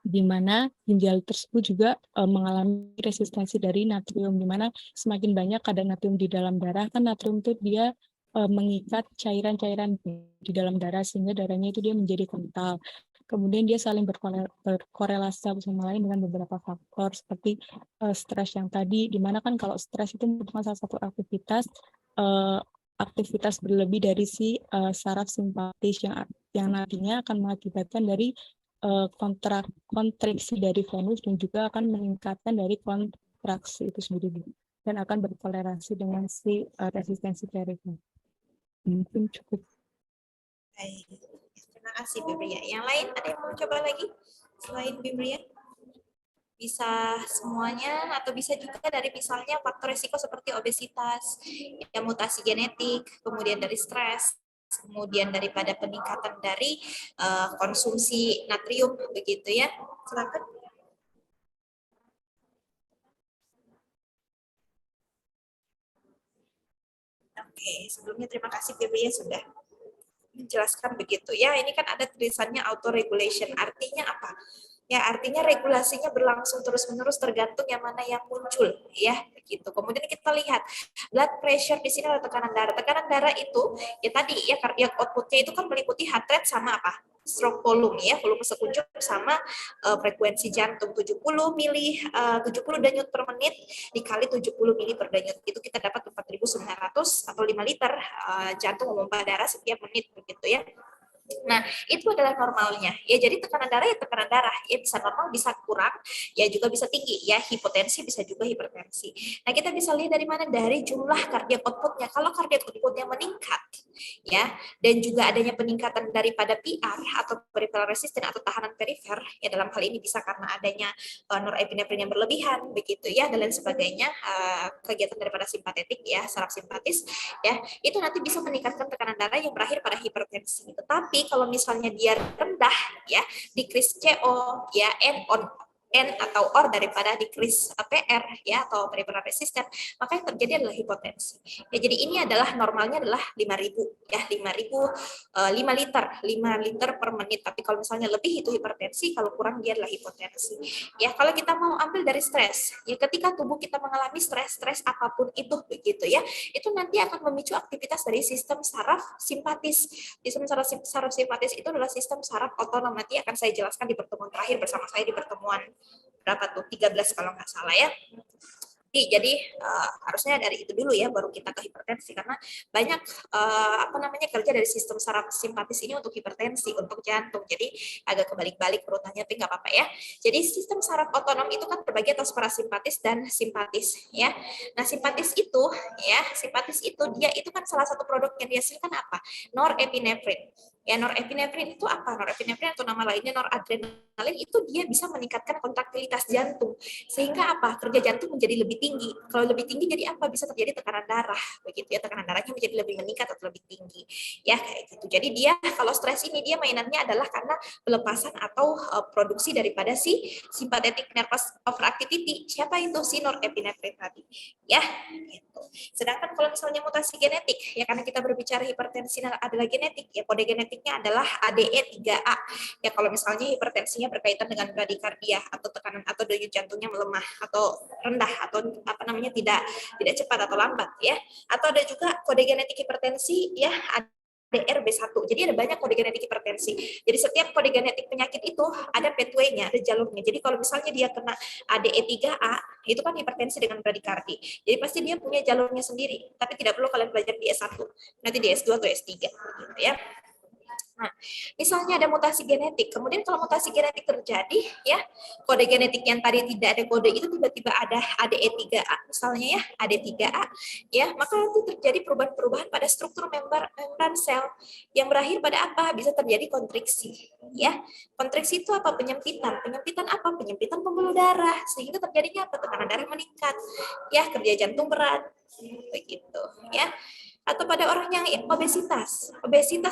di mana ginjal tersebut juga mengalami resistensi dari natrium, di mana semakin banyak kadar natrium di dalam darah, kan natrium itu dia mengikat cairan-cairan di dalam darah, sehingga darahnya itu dia menjadi kental. Kemudian dia saling berkorelasi satu sama lain dengan beberapa faktor seperti stres yang tadi, di mana kan kalau stres itu merupakan salah satu aktivitas berlebih dari si saraf simpatis yang nantinya akan mengakibatkan dari kontriksi dari venus dan juga akan meningkatkan dari kontraksi itu sendiri dan akan berkolerasi dengan si resistensi peripheral. Mungkin cukup. Baik. Terima kasih Bibria. Yang lain ada yang mau coba lagi selain Bibria? Bisa semuanya atau bisa juga dari misalnya faktor risiko seperti obesitas, ya, mutasi genetik, kemudian dari stres, kemudian daripada peningkatan dari konsumsi natrium begitu ya. Silakan. Oke, sebelumnya terima kasih Bibria sudah menjelaskan begitu ya. Ini kan ada tulisannya auto regulation. Artinya apa? Ya, artinya regulasinya berlangsung terus-menerus tergantung yang mana yang muncul ya, begitu. Kemudian kita lihat blood pressure, di sini ada tekanan darah. Tekanan darah itu ya tadi ya, cardiac outputnya itu kan meliputi heart rate sama apa? Stroke volume ya, volume sekuncup sama frekuensi jantung 70 denyut per menit dikali 70 mili per denyut. Itu kita dapat 4.900 atau 5 liter jantung memompa darah setiap menit begitu ya. Nah, itu adalah normalnya. Ya, jadi tekanan darah ya tekanan darah. Ya bisa normal, bisa kurang, ya juga bisa tinggi. Ya, hipotensi bisa juga hipertensi. Nah, kita bisa lihat dari mana? Dari jumlah cardiac outputnya. Kalau cardiac outputnya meningkat, ya, dan juga adanya peningkatan daripada PR atau peripheral resistant atau tahanan perifer, ya dalam hal ini bisa karena adanya norepinefrin yang berlebihan, begitu ya, dan lain sebagainya, kegiatan daripada simpatetik ya, saraf simpatis, ya, itu nanti bisa meningkatkan tekanan darah yang berakhir pada hipertensi. Tetapi kalau misalnya dia rendah ya, decrease CO ya, N atau OR daripada decrease PR ya atau peripheral resistant, maka yang terjadi adalah hipotensi. Ya, jadi ini adalah normalnya adalah 5.000 ya, 5 liter per menit. Tapi kalau misalnya lebih itu hipertensi, kalau kurang dia adalah hipotensi. Ya, kalau kita mau ambil dari stres, ya ketika tubuh kita mengalami stres apapun itu begitu ya, itu nanti akan memicu aktivitas dari sistem saraf simpatis. Sistem saraf simpatis itu adalah sistem saraf otonom. Nanti akan saya jelaskan di pertemuan terakhir bersama saya di pertemuan berapa tuh 13 kalau nggak salah ya. Jadi harusnya dari itu dulu ya, baru kita ke hipertensi, karena banyak kerja dari sistem saraf simpatis ini untuk hipertensi, untuk jantung. Jadi agak kebalik-balik urutannya, tapi nggak apa-apa ya. Jadi sistem saraf otonom itu kan terbagi atas parasimpatis dan simpatis ya. Nah, simpatis itu dia itu kan salah satu produk yang dihasilkan apa? Norepinefrin. Ya, norepinefrin itu apa? Norepinefrin atau nama lainnya noradrenalin itu dia bisa meningkatkan kontraktilitas jantung. Sehingga apa? Kerja jantung menjadi lebih tinggi. Kalau lebih tinggi jadi apa? Bisa terjadi tekanan darah, begitu ya. Tekanan darahnya menjadi lebih meningkat atau lebih tinggi. Ya, kayak gitu. Jadi dia kalau stres ini dia mainannya adalah karena pelepasan atau produksi daripada si sympathetic nervous overactivity. Siapa itu? Si norepinefrin tadi. Ya, gitu. Sedangkan kalau misalnya mutasi genetik, ya karena kita berbicara hipertensi adalah genetik, ya kode genetik genetiknya adalah ADE3A. Ya kalau misalnya hipertensinya berkaitan dengan bradikardia atau tekanan atau denyut jantungnya melemah atau rendah atau apa namanya tidak cepat atau lambat ya. Atau ada juga kode genetik hipertensi ya, DRB1. Jadi ada banyak kode genetik hipertensi. Jadi setiap kode genetik penyakit itu ada pathway-nya, ada jalurnya. Jadi kalau misalnya dia kena ADE3A, itu kan hipertensi dengan bradikardi. Jadi pasti dia punya jalurnya sendiri. Tapi tidak perlu kalian belajar di S1. Nanti di S2 atau S3 gitu ya. Nah, misalnya ada mutasi genetik, kemudian kalau mutasi genetik terjadi, ya kode genetik yang tadi tidak ada kode itu tiba-tiba ada ADE3A, misalnya ya, AD3A, ya maka nanti terjadi perubahan-perubahan pada struktur membran sel yang berakhir pada apa? Bisa terjadi kontriksi, ya. Kontriksi itu apa? Penyempitan. Penyempitan apa? Penyempitan pembuluh darah, sehingga terjadinya apa? Tekanan darah meningkat, ya kerja jantung berat, begitu, ya. Atau pada orang yang obesitas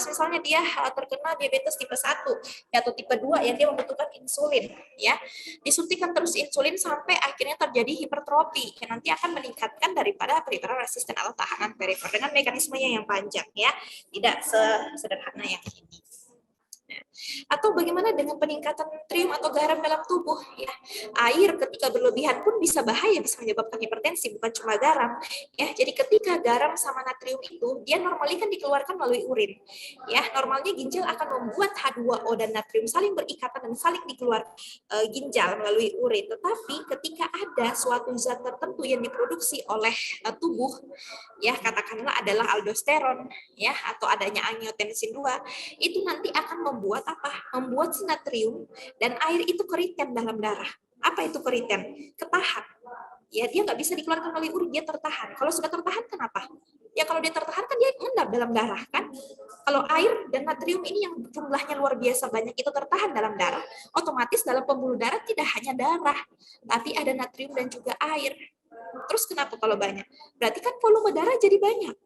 misalnya dia terkena diabetes tipe 1 atau tipe 2 yang dia membutuhkan insulin ya. Disuntikan terus insulin sampai akhirnya terjadi hipertrofi yang nanti akan meningkatkan daripada peripheral resisten atau tahanan perifer dengan mekanismenya yang panjang ya. Tidak sederhana yang ini. Atau bagaimana dengan peningkatan natrium atau garam dalam tubuh ya. Air ketika berlebihan pun bisa bahaya, bisa menyebabkan hipertensi, bukan cuma garam ya. Jadi ketika garam sama natrium itu dia normally kan dikeluarkan melalui urin ya. Normalnya ginjal akan membuat H2O dan natrium saling berikatan dan saling dikeluarkan ginjal melalui urin. Tetapi ketika ada suatu zat tertentu yang diproduksi oleh tubuh ya, katakanlah adalah aldosteron ya, atau adanya angiotensin 2, itu nanti akan membuat apa? Membuat si natrium dan air itu keriten dalam darah. Apa itu keriten? Ketahan. Ya, dia nggak bisa dikeluarkan melalui urin, dia tertahan. Kalau sudah tertahan, kenapa? Ya kalau dia tertahan kan dia mengendap dalam darah kan. Kalau air dan natrium ini yang jumlahnya luar biasa banyak itu tertahan dalam darah, otomatis dalam pembuluh darah tidak hanya darah, tapi ada natrium dan juga air. Terus kenapa kalau banyak? Berarti kan volume darah jadi banyak.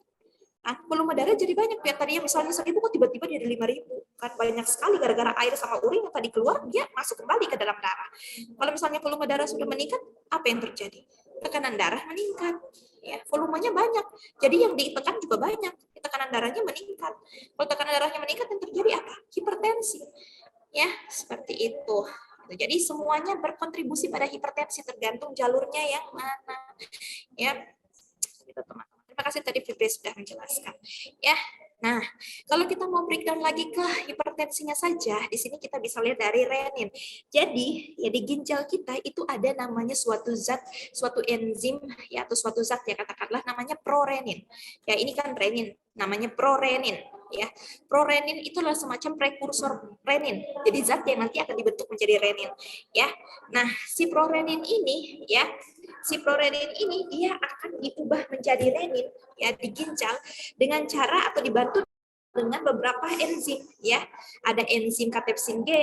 Volume darah jadi banyak, ya tadinya misalnya 1.000 kok tiba-tiba jadi 5.000, kan banyak sekali gara-gara air sama urin yang tadi keluar dia masuk kembali ke dalam darah. Kalau misalnya volume darah sudah meningkat, apa yang terjadi? Tekanan darah meningkat, ya volumenya banyak, jadi yang ditekan juga banyak, tekanan darahnya meningkat. Kalau tekanan darahnya meningkat yang terjadi apa? Hipertensi, ya seperti itu. Jadi semuanya berkontribusi pada hipertensi tergantung jalurnya yang mana, ya gitu teman-teman. Terima kasih tadi Febri sudah menjelaskan. Ya, nah kalau kita mau breakdown lagi ke hipertensinya saja, di sini kita bisa lihat dari renin. Jadi ya di ginjal kita itu ada namanya suatu zat, suatu enzim ya atau suatu zat ya katakanlah namanya prorenin. Ya ini kan renin, namanya prorenin. Ya, prorenin itu adalah semacam prekursor renin. Jadi zat yang nanti akan dibentuk menjadi renin. Ya, nah si prorenin ini ya. Si prorenin ini dia akan diubah menjadi renin ya di ginjal dengan cara atau dibantu dengan beberapa enzim ya. Ada enzim katepsin G,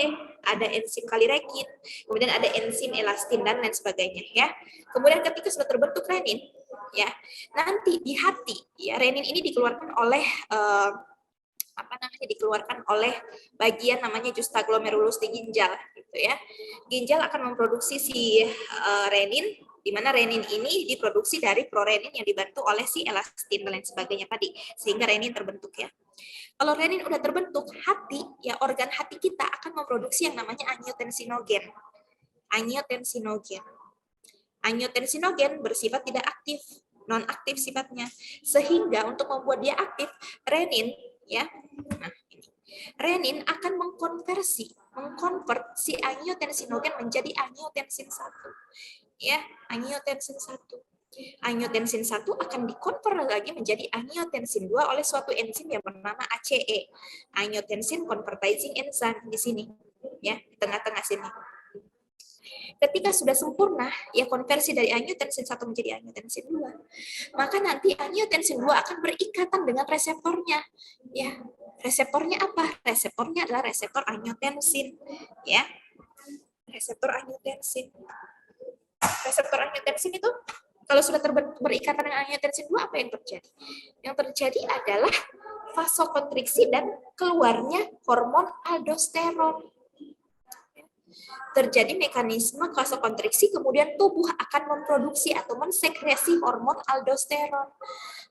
ada enzim kalirekin, kemudian ada enzim elastin dan lain sebagainya ya. Kemudian ketika sudah terbentuk renin ya, nanti di hati ya renin ini dikeluarkan oleh dikeluarkan oleh bagian namanya juxtaglomerulus di ginjal gitu ya. Ginjal akan memproduksi si renin, di mana renin ini diproduksi dari prorenin yang dibantu oleh si elastin dan lain sebagainya tadi, sehingga renin terbentuk ya. Kalau renin udah terbentuk, hati ya organ hati kita akan memproduksi yang namanya angiotensinogen. Angiotensinogen bersifat tidak aktif, non aktif sifatnya, sehingga untuk membuat dia aktif renin ya. Nah, renin akan mengkonvert si angiotensinogen menjadi angiotensin 1. Ya, angiotensin 1. Angiotensin 1 akan dikonvert lagi menjadi angiotensin 2 oleh suatu enzim yang bernama ACE. Angiotensin converting enzyme di sini. Ya, di tengah-tengah sini. Ketika sudah sempurna, ya konversi dari angiotensin 1 menjadi angiotensin 2, maka nanti angiotensin 2 akan berikatan dengan reseptornya. Ya, reseptornya apa? Reseptornya adalah reseptor angiotensin. Ya, reseptor angiotensin. Reseptor angiotensin itu kalau sudah berikatan dengan angiotensin 2, apa yang terjadi? Yang terjadi adalah vasokonstriksi dan keluarnya hormon aldosteron. Terjadi mekanisme vasokonstriksi, kemudian tubuh akan memproduksi atau mensekresi hormon aldosteron.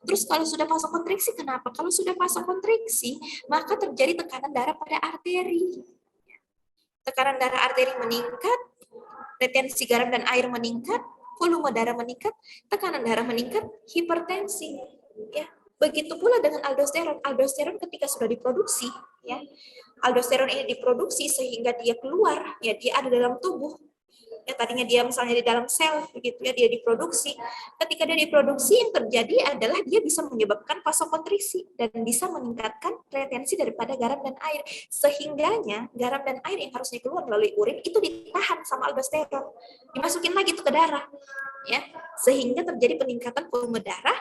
Terus kalau sudah vasokonstriksi, kenapa? Kalau sudah vasokonstriksi, maka terjadi tekanan darah pada arteri. Tekanan darah arteri meningkat, retensi garam dan air meningkat, volume darah meningkat, tekanan darah meningkat, hipertensi. Ya, begitu pula dengan aldosteron. Aldosteron ketika sudah diproduksi, ya, aldosteron ini diproduksi sehingga dia keluar, ya dia ada dalam tubuh. Ya, tadinya dia misalnya di dalam sel, begitu ya, dia diproduksi. Ketika dia diproduksi, yang terjadi adalah dia bisa menyebabkan vasokonstriksi dan bisa meningkatkan retensi daripada garam dan air. Sehingganya garam dan air yang harusnya keluar melalui urin itu ditahan sama aldosteron, dimasukin lagi itu ke darah, ya, sehingga terjadi peningkatan volume darah,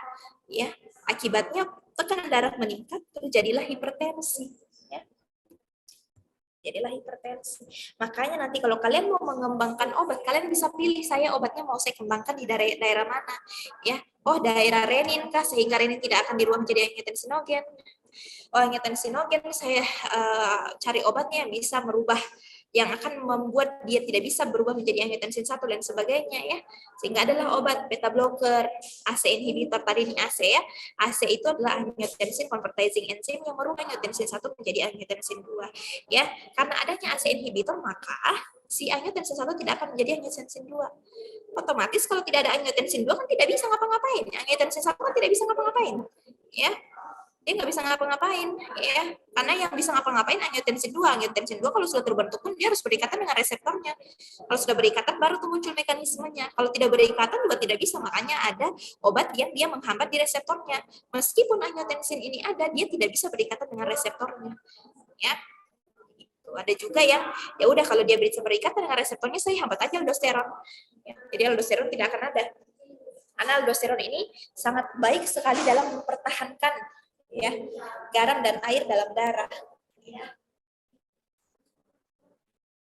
ya, akibatnya tekanan darah meningkat, terjadilah hipertensi. Jadilah hipertensi. Makanya nanti kalau kalian mau mengembangkan obat, kalian bisa pilih, saya obatnya mau saya kembangkan di daerah mana, ya. Oh, daerah renin kah, sehingga renin tidak akan dirubah menjadi angiotensinogen. Oh, angiotensinogen, saya cari obatnya yang bisa merubah, yang akan membuat dia tidak bisa berubah menjadi angiotensin 1 dan sebagainya, ya. Sehingga adalah obat beta blocker, ACE inhibitor, tadi ini ACE, ya. ACE itu adalah angiotensin converting enzyme yang merubah angiotensin 1 menjadi angiotensin 2, ya. Karena adanya ACE inhibitor, maka si angiotensin 1 tidak akan menjadi angiotensin 2. Otomatis kalau tidak ada angiotensin 2 kan tidak bisa ngapa-ngapain. Angiotensin 1 kan tidak bisa ngapa-ngapain, ya. Dia nggak bisa ngapa-ngapain, ya, karena yang bisa ngapa-ngapain angiotensin 2. Angiotensin 2 kalau sudah terbentuk pun dia harus berikatan dengan reseptornya. Kalau sudah berikatan baru tuh muncul mekanismenya. Kalau tidak berikatan juga tidak bisa, makanya ada obat yang dia menghambat di reseptornya. Meskipun angiotensin ini ada, dia tidak bisa berikatan dengan reseptornya, ya. Ada juga yang ya udah kalau dia bisa berikatan dengan reseptornya, saya hambat aja aldosteron, ya. Jadi aldosteron tidak akan ada, karena aldosteron ini sangat baik sekali dalam mempertahankan, ya, garam dan air dalam darah, ya,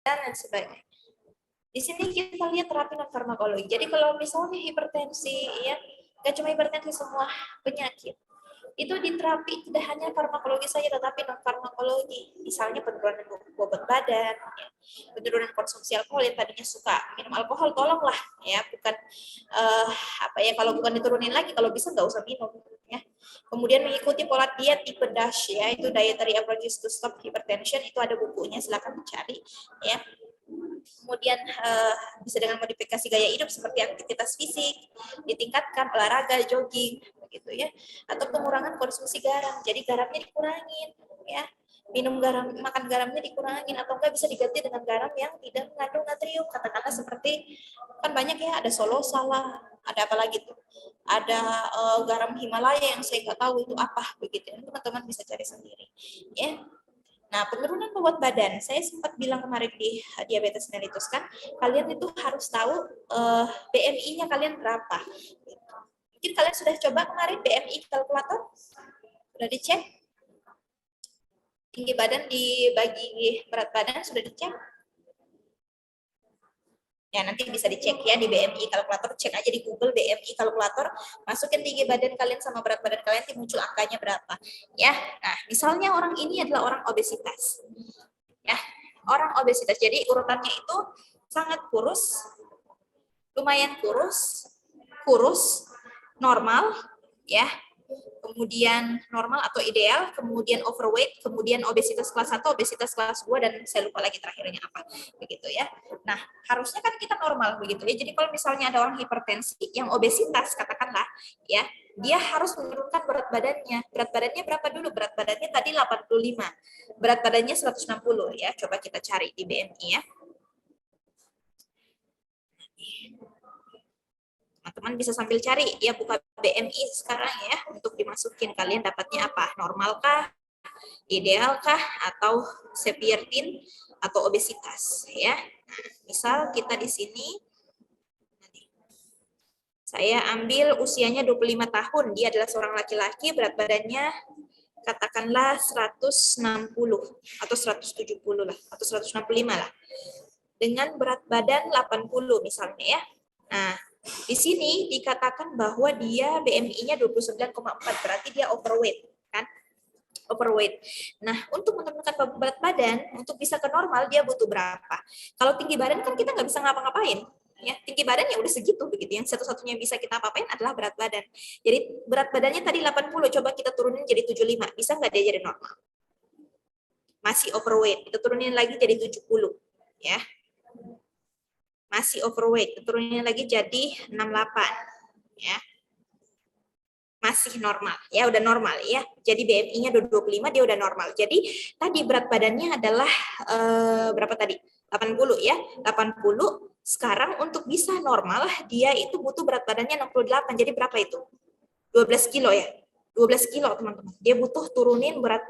dan sebagainya. Di sini kita lihat terapi non farmakologi. Jadi kalau misalnya hipertensi, ya, nggak cuma hipertensi, semua penyakit itu diterapi tidak hanya farmakologi saja, tetapi non farmakologi. Misalnya penurunan bobot badan, ya, penurunan konsumsi alkohol. Yang tadinya suka minum alkohol, tolonglah, ya, bukan apa ya, kalau bukan diturunin lagi, kalau bisa nggak usah minum, ya. Kemudian mengikuti pola diet tipe DASH, ya, itu Dietary Approaches to Stop Hypertension, itu ada bukunya, silakan dicari, ya. Kemudian bisa dengan modifikasi gaya hidup seperti aktivitas fisik, ditingkatkan olahraga, jogging, begitu, ya, atau pengurangan konsumsi garam, jadi garamnya dikurangin, ya, minum garam, makan garamnya dikurangin, atau enggak bisa diganti dengan garam yang tidak mengandung natrium, katakanlah seperti, kan banyak ya, ada Solosa lah, ada apa lagi tuh, ada garam Himalaya yang saya nggak tahu itu apa, begitu, teman-teman bisa cari sendiri, ya. Nah, penurunan bobot badan, saya sempat bilang kemarin di diabetes mellitus kan, kalian itu harus tahu BMI-nya kalian berapa. Mungkin kalian sudah coba kemarin BMI kalkulator, sudah dicek? Tinggi badan dibagi berat badan sudah dicek? Ya, nanti bisa dicek ya di BMI kalkulator, cek aja di Google BMI kalkulator, masukin tinggi badan kalian sama berat badan kalian, nanti muncul angkanya berapa. Ya, nah misalnya orang ini adalah orang obesitas. Ya, orang obesitas. Jadi urutannya itu sangat kurus, lumayan kurus, normal, ya. Kemudian normal atau ideal, kemudian overweight, kemudian obesitas kelas 1, obesitas kelas 2, dan saya lupa lagi terakhirnya apa, begitu ya. Nah, harusnya kan kita normal, begitu ya. Jadi kalau misalnya ada orang hipertensi yang obesitas, katakanlah, ya, dia harus menurunkan berat badannya. Berat badannya berapa dulu? Berat badannya tadi 85, berat badannya 160, ya. Coba kita cari di BMI, ya. Teman-teman bisa sambil cari, ya, buka BMI sekarang ya, untuk dimasukin kalian dapatnya apa, normalkah, idealkah, atau severe thin, atau obesitas, ya. Nah, misal kita di sini, saya ambil usianya 25 tahun, dia adalah seorang laki-laki, berat badannya katakanlah 160 atau 170 lah, atau 165 lah, dengan berat badan 80 misalnya, ya. Nah, di sini dikatakan bahwa dia BMI-nya 29,4, berarti dia overweight, kan? Overweight. Nah, untuk menurunkan berat badan, untuk bisa ke normal, dia butuh berapa? Kalau tinggi badan kan kita nggak bisa ngapa-ngapain, Ya, tinggi badan ya udah segitu begitu. Yang satu-satunya bisa kita apa-apain adalah berat badan. Jadi berat badannya tadi 80, coba kita turunin jadi 75. Bisa nggak dia jadi normal? Masih overweight. Kita turunin lagi jadi 70, ya. Masih overweight. Kita turunin lagi jadi 68, ya. Masih normal, ya udah normal ya. Jadi BMI-nya 25, dia udah normal. Jadi tadi berat badannya adalah berapa tadi? 80 ya. 80. Sekarang untuk bisa normal, dia itu butuh berat badannya 68. Jadi berapa itu? 12 kilo ya. 12 kilo, teman-teman. Dia butuh turunin berat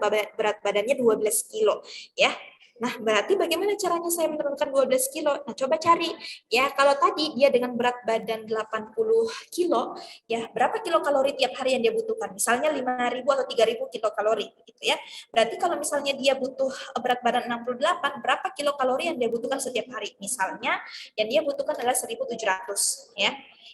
badannya 12 kilo. Ya. Nah, berarti bagaimana caranya saya menurunkan 12 kilo? Nah, coba cari. Ya, kalau tadi dia dengan berat badan 80 kilo, ya berapa kilokalori tiap hari yang dia butuhkan? Misalnya 5.000 atau 3.000 kilokalori, gitu ya. Berarti kalau misalnya dia butuh berat badan 68, berapa kilokalori yang dia butuhkan setiap hari? Misalnya, yang dia butuhkan adalah 1.700, ya.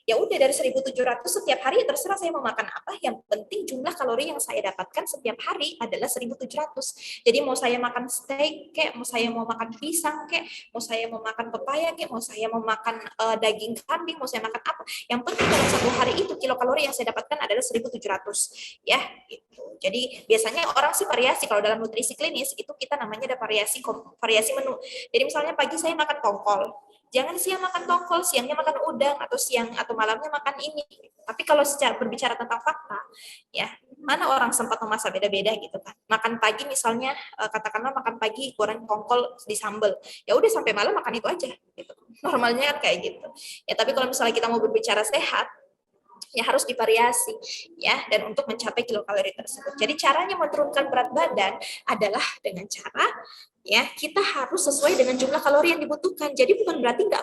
Ya udah dari 1.700 setiap hari, terserah saya mau makan apa, yang penting jumlah kalori yang saya dapatkan setiap hari adalah 1.700. Jadi mau saya makan steak kayak, mau saya mau makan pisang kayak, mau saya mau makan pepaya kayak, mau saya mau makan daging kambing, mau saya makan apa, yang penting dalam satu hari itu kilokalori yang saya dapatkan adalah 1.700, ya gitu. Jadi biasanya orang sih variasi, kalau dalam nutrisi klinis itu kita namanya ada variasi menu. Jadi misalnya pagi saya makan tongkol, jangan siang makan tongkol, siangnya makan udang, atau siang atau malamnya makan ini. Tapi kalau secara berbicara tentang fakta, ya mana orang sempat memasak beda-beda gitu kan. Makan pagi misalnya, katakanlah makan pagi goreng tongkol di sambal, ya udah sampai malam makan itu aja. Gitu. Normalnya kan kayak gitu. Ya tapi kalau misalnya kita mau berbicara sehat, ya harus divariasi ya, dan untuk mencapai kilokalori tersebut. Jadi caranya menurunkan berat badan adalah dengan cara ya kita harus sesuai dengan jumlah kalori yang dibutuhkan. Jadi bukan berarti nggak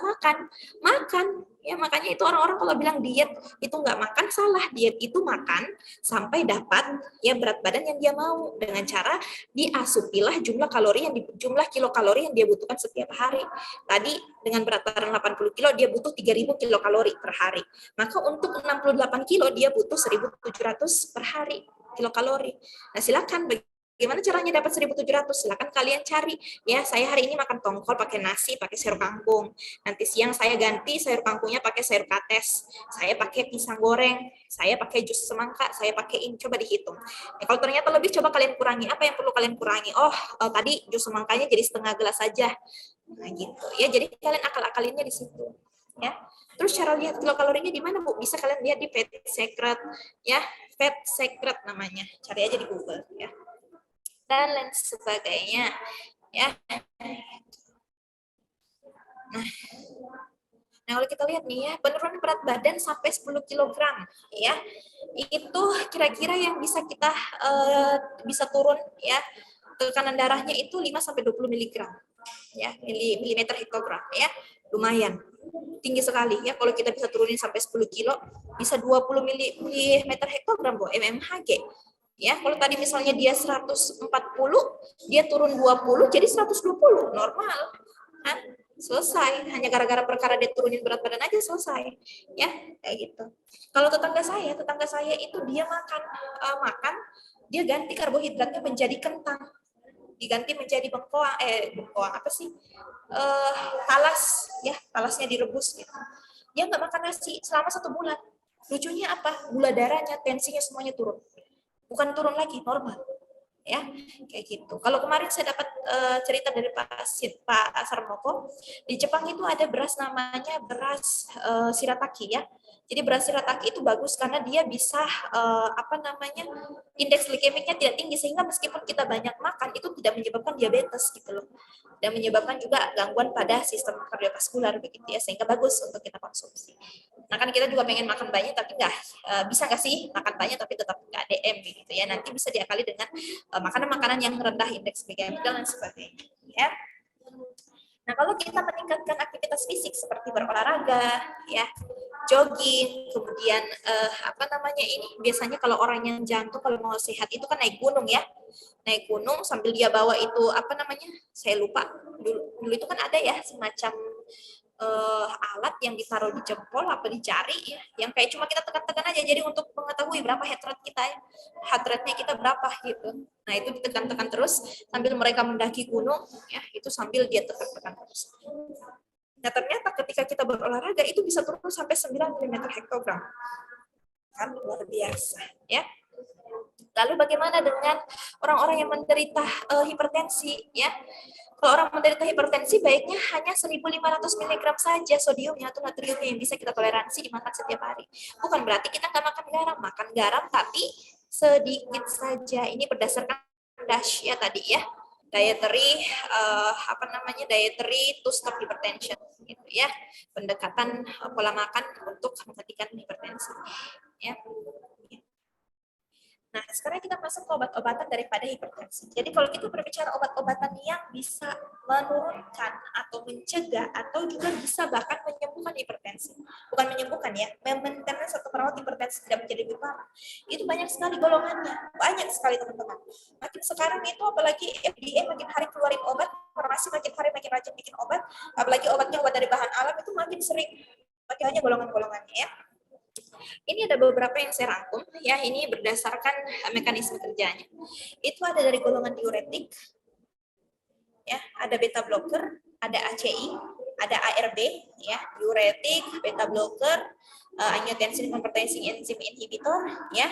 makan ya. Makanya itu orang-orang kalau bilang diet itu nggak makan, salah. Diet itu makan sampai dapat ya berat badan yang dia mau, dengan cara diasupilah jumlah kalori jumlah kilokalori yang dia butuhkan setiap hari. Tadi dengan berat badan 80 kilo dia butuh 3.000 kilokalori per hari. Maka untuk 68 kilo dia butuh 1.700 per hari kilokalori. Nah, silakan bagaimana caranya dapat 1.700? Silakan kalian cari. Ya, saya hari ini makan tongkol pakai nasi, pakai sayur kangkung. Nanti siang saya ganti sayur kangkungnya pakai sayur kates. Saya pakai pisang goreng, saya pakai jus semangka, saya pakai ini. Coba dihitung. Ya, kalau ternyata lebih, coba kalian kurangi. Apa yang perlu kalian kurangi? Tadi jus semangkanya jadi setengah gelas saja. Nah, gitu. Ya, jadi kalian akal-akalinnya di situ. Ya. Terus cara lihat kilokalorinya di mana, Bu? Bisa kalian lihat di Fat Secret, ya. Fat Secret namanya. Cari aja di Google, ya. Dan lain sebagainya, ya. Nah, kalau kita lihat nih ya, penurunan berat badan sampai 10 kg, ya. Itu kira-kira yang bisa kita bisa turun, ya. Tekanan darahnya itu 5 sampai 20 mg, ya, milimeter hektogram, ya. Lumayan tinggi sekali ya. Kalau kita bisa turunin sampai 10 kilo, bisa 20 milimeter hektogram, Bu, mmHg. Ya, kalau tadi misalnya dia 140, dia turun 20 jadi 120, normal. Kan? Selesai. Hanya gara-gara perkara dia turunin berat badan aja selesai. Ya, kayak gitu. Kalau tetangga saya itu dia makan dia ganti karbohidratnya menjadi kentang. Diganti menjadi bengkoang apa sih? Talas ya, talasnya direbus gitu. Dia nggak makan nasi selama 1 bulan. Lucunya apa? Gula darahnya, tensinya semuanya turun. Bukan turun lagi, normal. Ya, kayak gitu. Kalau kemarin saya dapat cerita dari Pak Sarmoko, di Jepang itu ada beras namanya beras shirataki ya. Jadi beras shirataki itu bagus karena dia bisa indeks glikemiknya tidak tinggi, sehingga meskipun kita banyak makan itu tidak menyebabkan diabetes gitu loh. Dan menyebabkan juga gangguan pada sistem kardiovaskular begitu ya, sehingga bagus untuk kita konsumsi. Nah kan kita juga pengen makan banyak tapi bisa nggak sih makan banyak tapi tetap nggak DM gitu ya. Nanti bisa diakali dengan makanan-makanan yang rendah indeks glikemik dan sebagainya ya. Nah, kalau kita meningkatkan aktivitas fisik seperti berolahraga, ya, jogging, kemudian biasanya kalau orang yang jantung kalau mau sehat itu kan naik gunung ya, naik gunung sambil dia bawa itu saya lupa dulu itu kan ada ya semacam alat yang ditaruh di jempol apa di jari ya, yang kayak cuma kita tekan-tekan aja, jadi untuk mengetahui berapa heart rate kita ya, heart rate-nya kita berapa gitu. Nah itu ditekan-tekan terus sambil mereka mendaki gunung ya, itu sambil dia tekan-tekan terus. Nah, ternyata ketika kita berolahraga itu bisa turun sampai 9 mm hektogram. Kan luar biasa, ya. Lalu bagaimana dengan orang-orang yang menderita hipertensi, ya? Kalau orang menderita hipertensi, baiknya hanya 1.500 mg saja sodiumnya atau natriumnya yang bisa kita toleransi dimakan setiap hari. Bukan berarti kita nggak makan garam tapi sedikit saja. Ini berdasarkan DASH ya tadi ya, dietary dietary to stop hypertension, gitu ya, pendekatan pola makan untuk menghentikan hipertensi. Ya. Nah, sekarang kita masuk ke obat-obatan daripada hipertensi. Jadi kalau kita berbicara obat-obatan yang bisa menurunkan atau mencegah atau juga bisa bahkan menyembuhkan hipertensi. Bukan menyembuhkan ya, maintenance atau merawat hipertensi tidak menjadi lebih parah. Itu banyak sekali golongannya. Banyak sekali teman-teman. Makin sekarang itu apalagi FDA makin hari keluarin obat, farmasi makin hari makin rajin bikin obat, apalagi obatnya obat dari bahan alam itu makin sering. Makin banyak golongan-golongannya ya. Ini ada beberapa yang saya rangkum, ya ini berdasarkan mekanisme kerjanya. Itu ada dari golongan diuretik, ya ada beta blocker, ada ACI, ada ARB, ya diuretik, beta blocker, angiotensin converting enzyme inhibitor, ya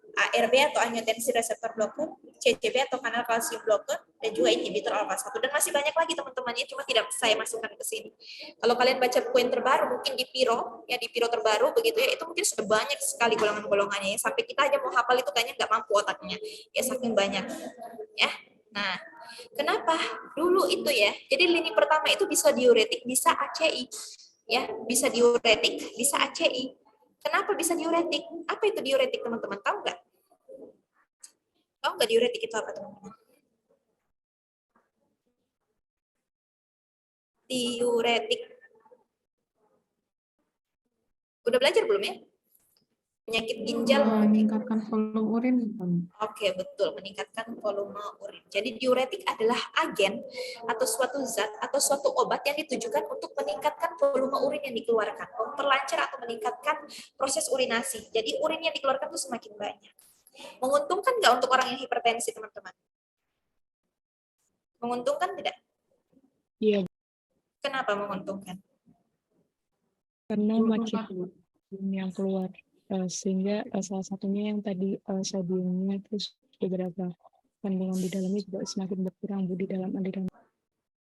ARB atau angiotensin receptor blocker, CCB atau kanal kalsium blocker, dan juga inhibitor alpha 1. Dan masih banyak lagi teman-temannya, cuma tidak saya masukkan ke sini. Kalau kalian baca buku yang terbaru, mungkin di Piro, ya di Piro terbaru begitu ya, itu mungkin sudah banyak sekali golongan-golongannya. Ya. Sampai kita aja mau hafal itu kayaknya nggak mampu otaknya, ya saking banyak. Ya, nah kenapa dulu itu ya? Jadi lini pertama itu bisa diuretik, bisa ACI, ya bisa diuretik, bisa ACI. Kenapa bisa diuretik? Apa itu diuretik teman-teman? Tahu nggak? Tahu nggak diuretik itu apa teman-teman? Diuretik. Udah belajar belum ya? Penyakit ginjal. Meningkatkan volume urin. Oke, betul. Meningkatkan volume urin. Jadi diuretik adalah agen atau suatu zat atau suatu obat yang ditujukan untuk meningkatkan volume urin yang dikeluarkan. Memperlancar atau meningkatkan proses urinasi. Jadi urin yang dikeluarkan itu semakin banyak. Menguntungkan nggak untuk orang yang hipertensi, teman-teman? Menguntungkan tidak? Iya, Kenapa menguntungkan? karena makin yang keluar sehingga salah satunya yang tadi sodiumnya terus beberapa kandungan di dalamnya juga semakin berkurang di dalam aliran.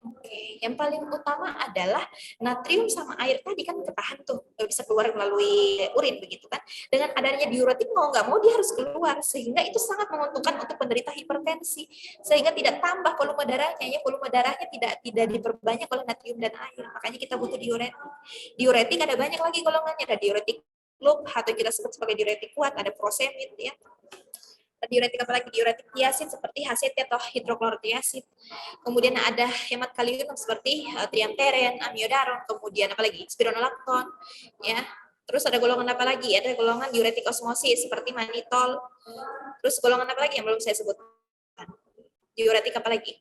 Oke, yang paling utama adalah natrium sama air tadi kan ketahan tuh, nggak bisa keluar melalui urin begitu kan. Dengan adanya diuretik mau nggak mau dia harus keluar, sehingga itu sangat menguntungkan untuk penderita hipertensi, sehingga tidak tambah volume darahnya ya, volume darahnya tidak diperbanyak oleh natrium dan air, makanya kita butuh diuretik. Diuretik ada banyak lagi golongannya, ada diuretik loop atau kita sebut sebagai diuretik kuat, ada furosemid ya. Diuretik apalagi diuretik tiasid seperti HCT atau hidroklorotiasid. Kemudian ada hemat kalium seperti triamteren, amiodaron, kemudian apalagi spironolakton, ya. Terus ada golongan apa lagi? Ada golongan diuretik osmosis seperti manitol. Terus golongan apa lagi yang belum saya sebutkan? Diuretik apa lagi?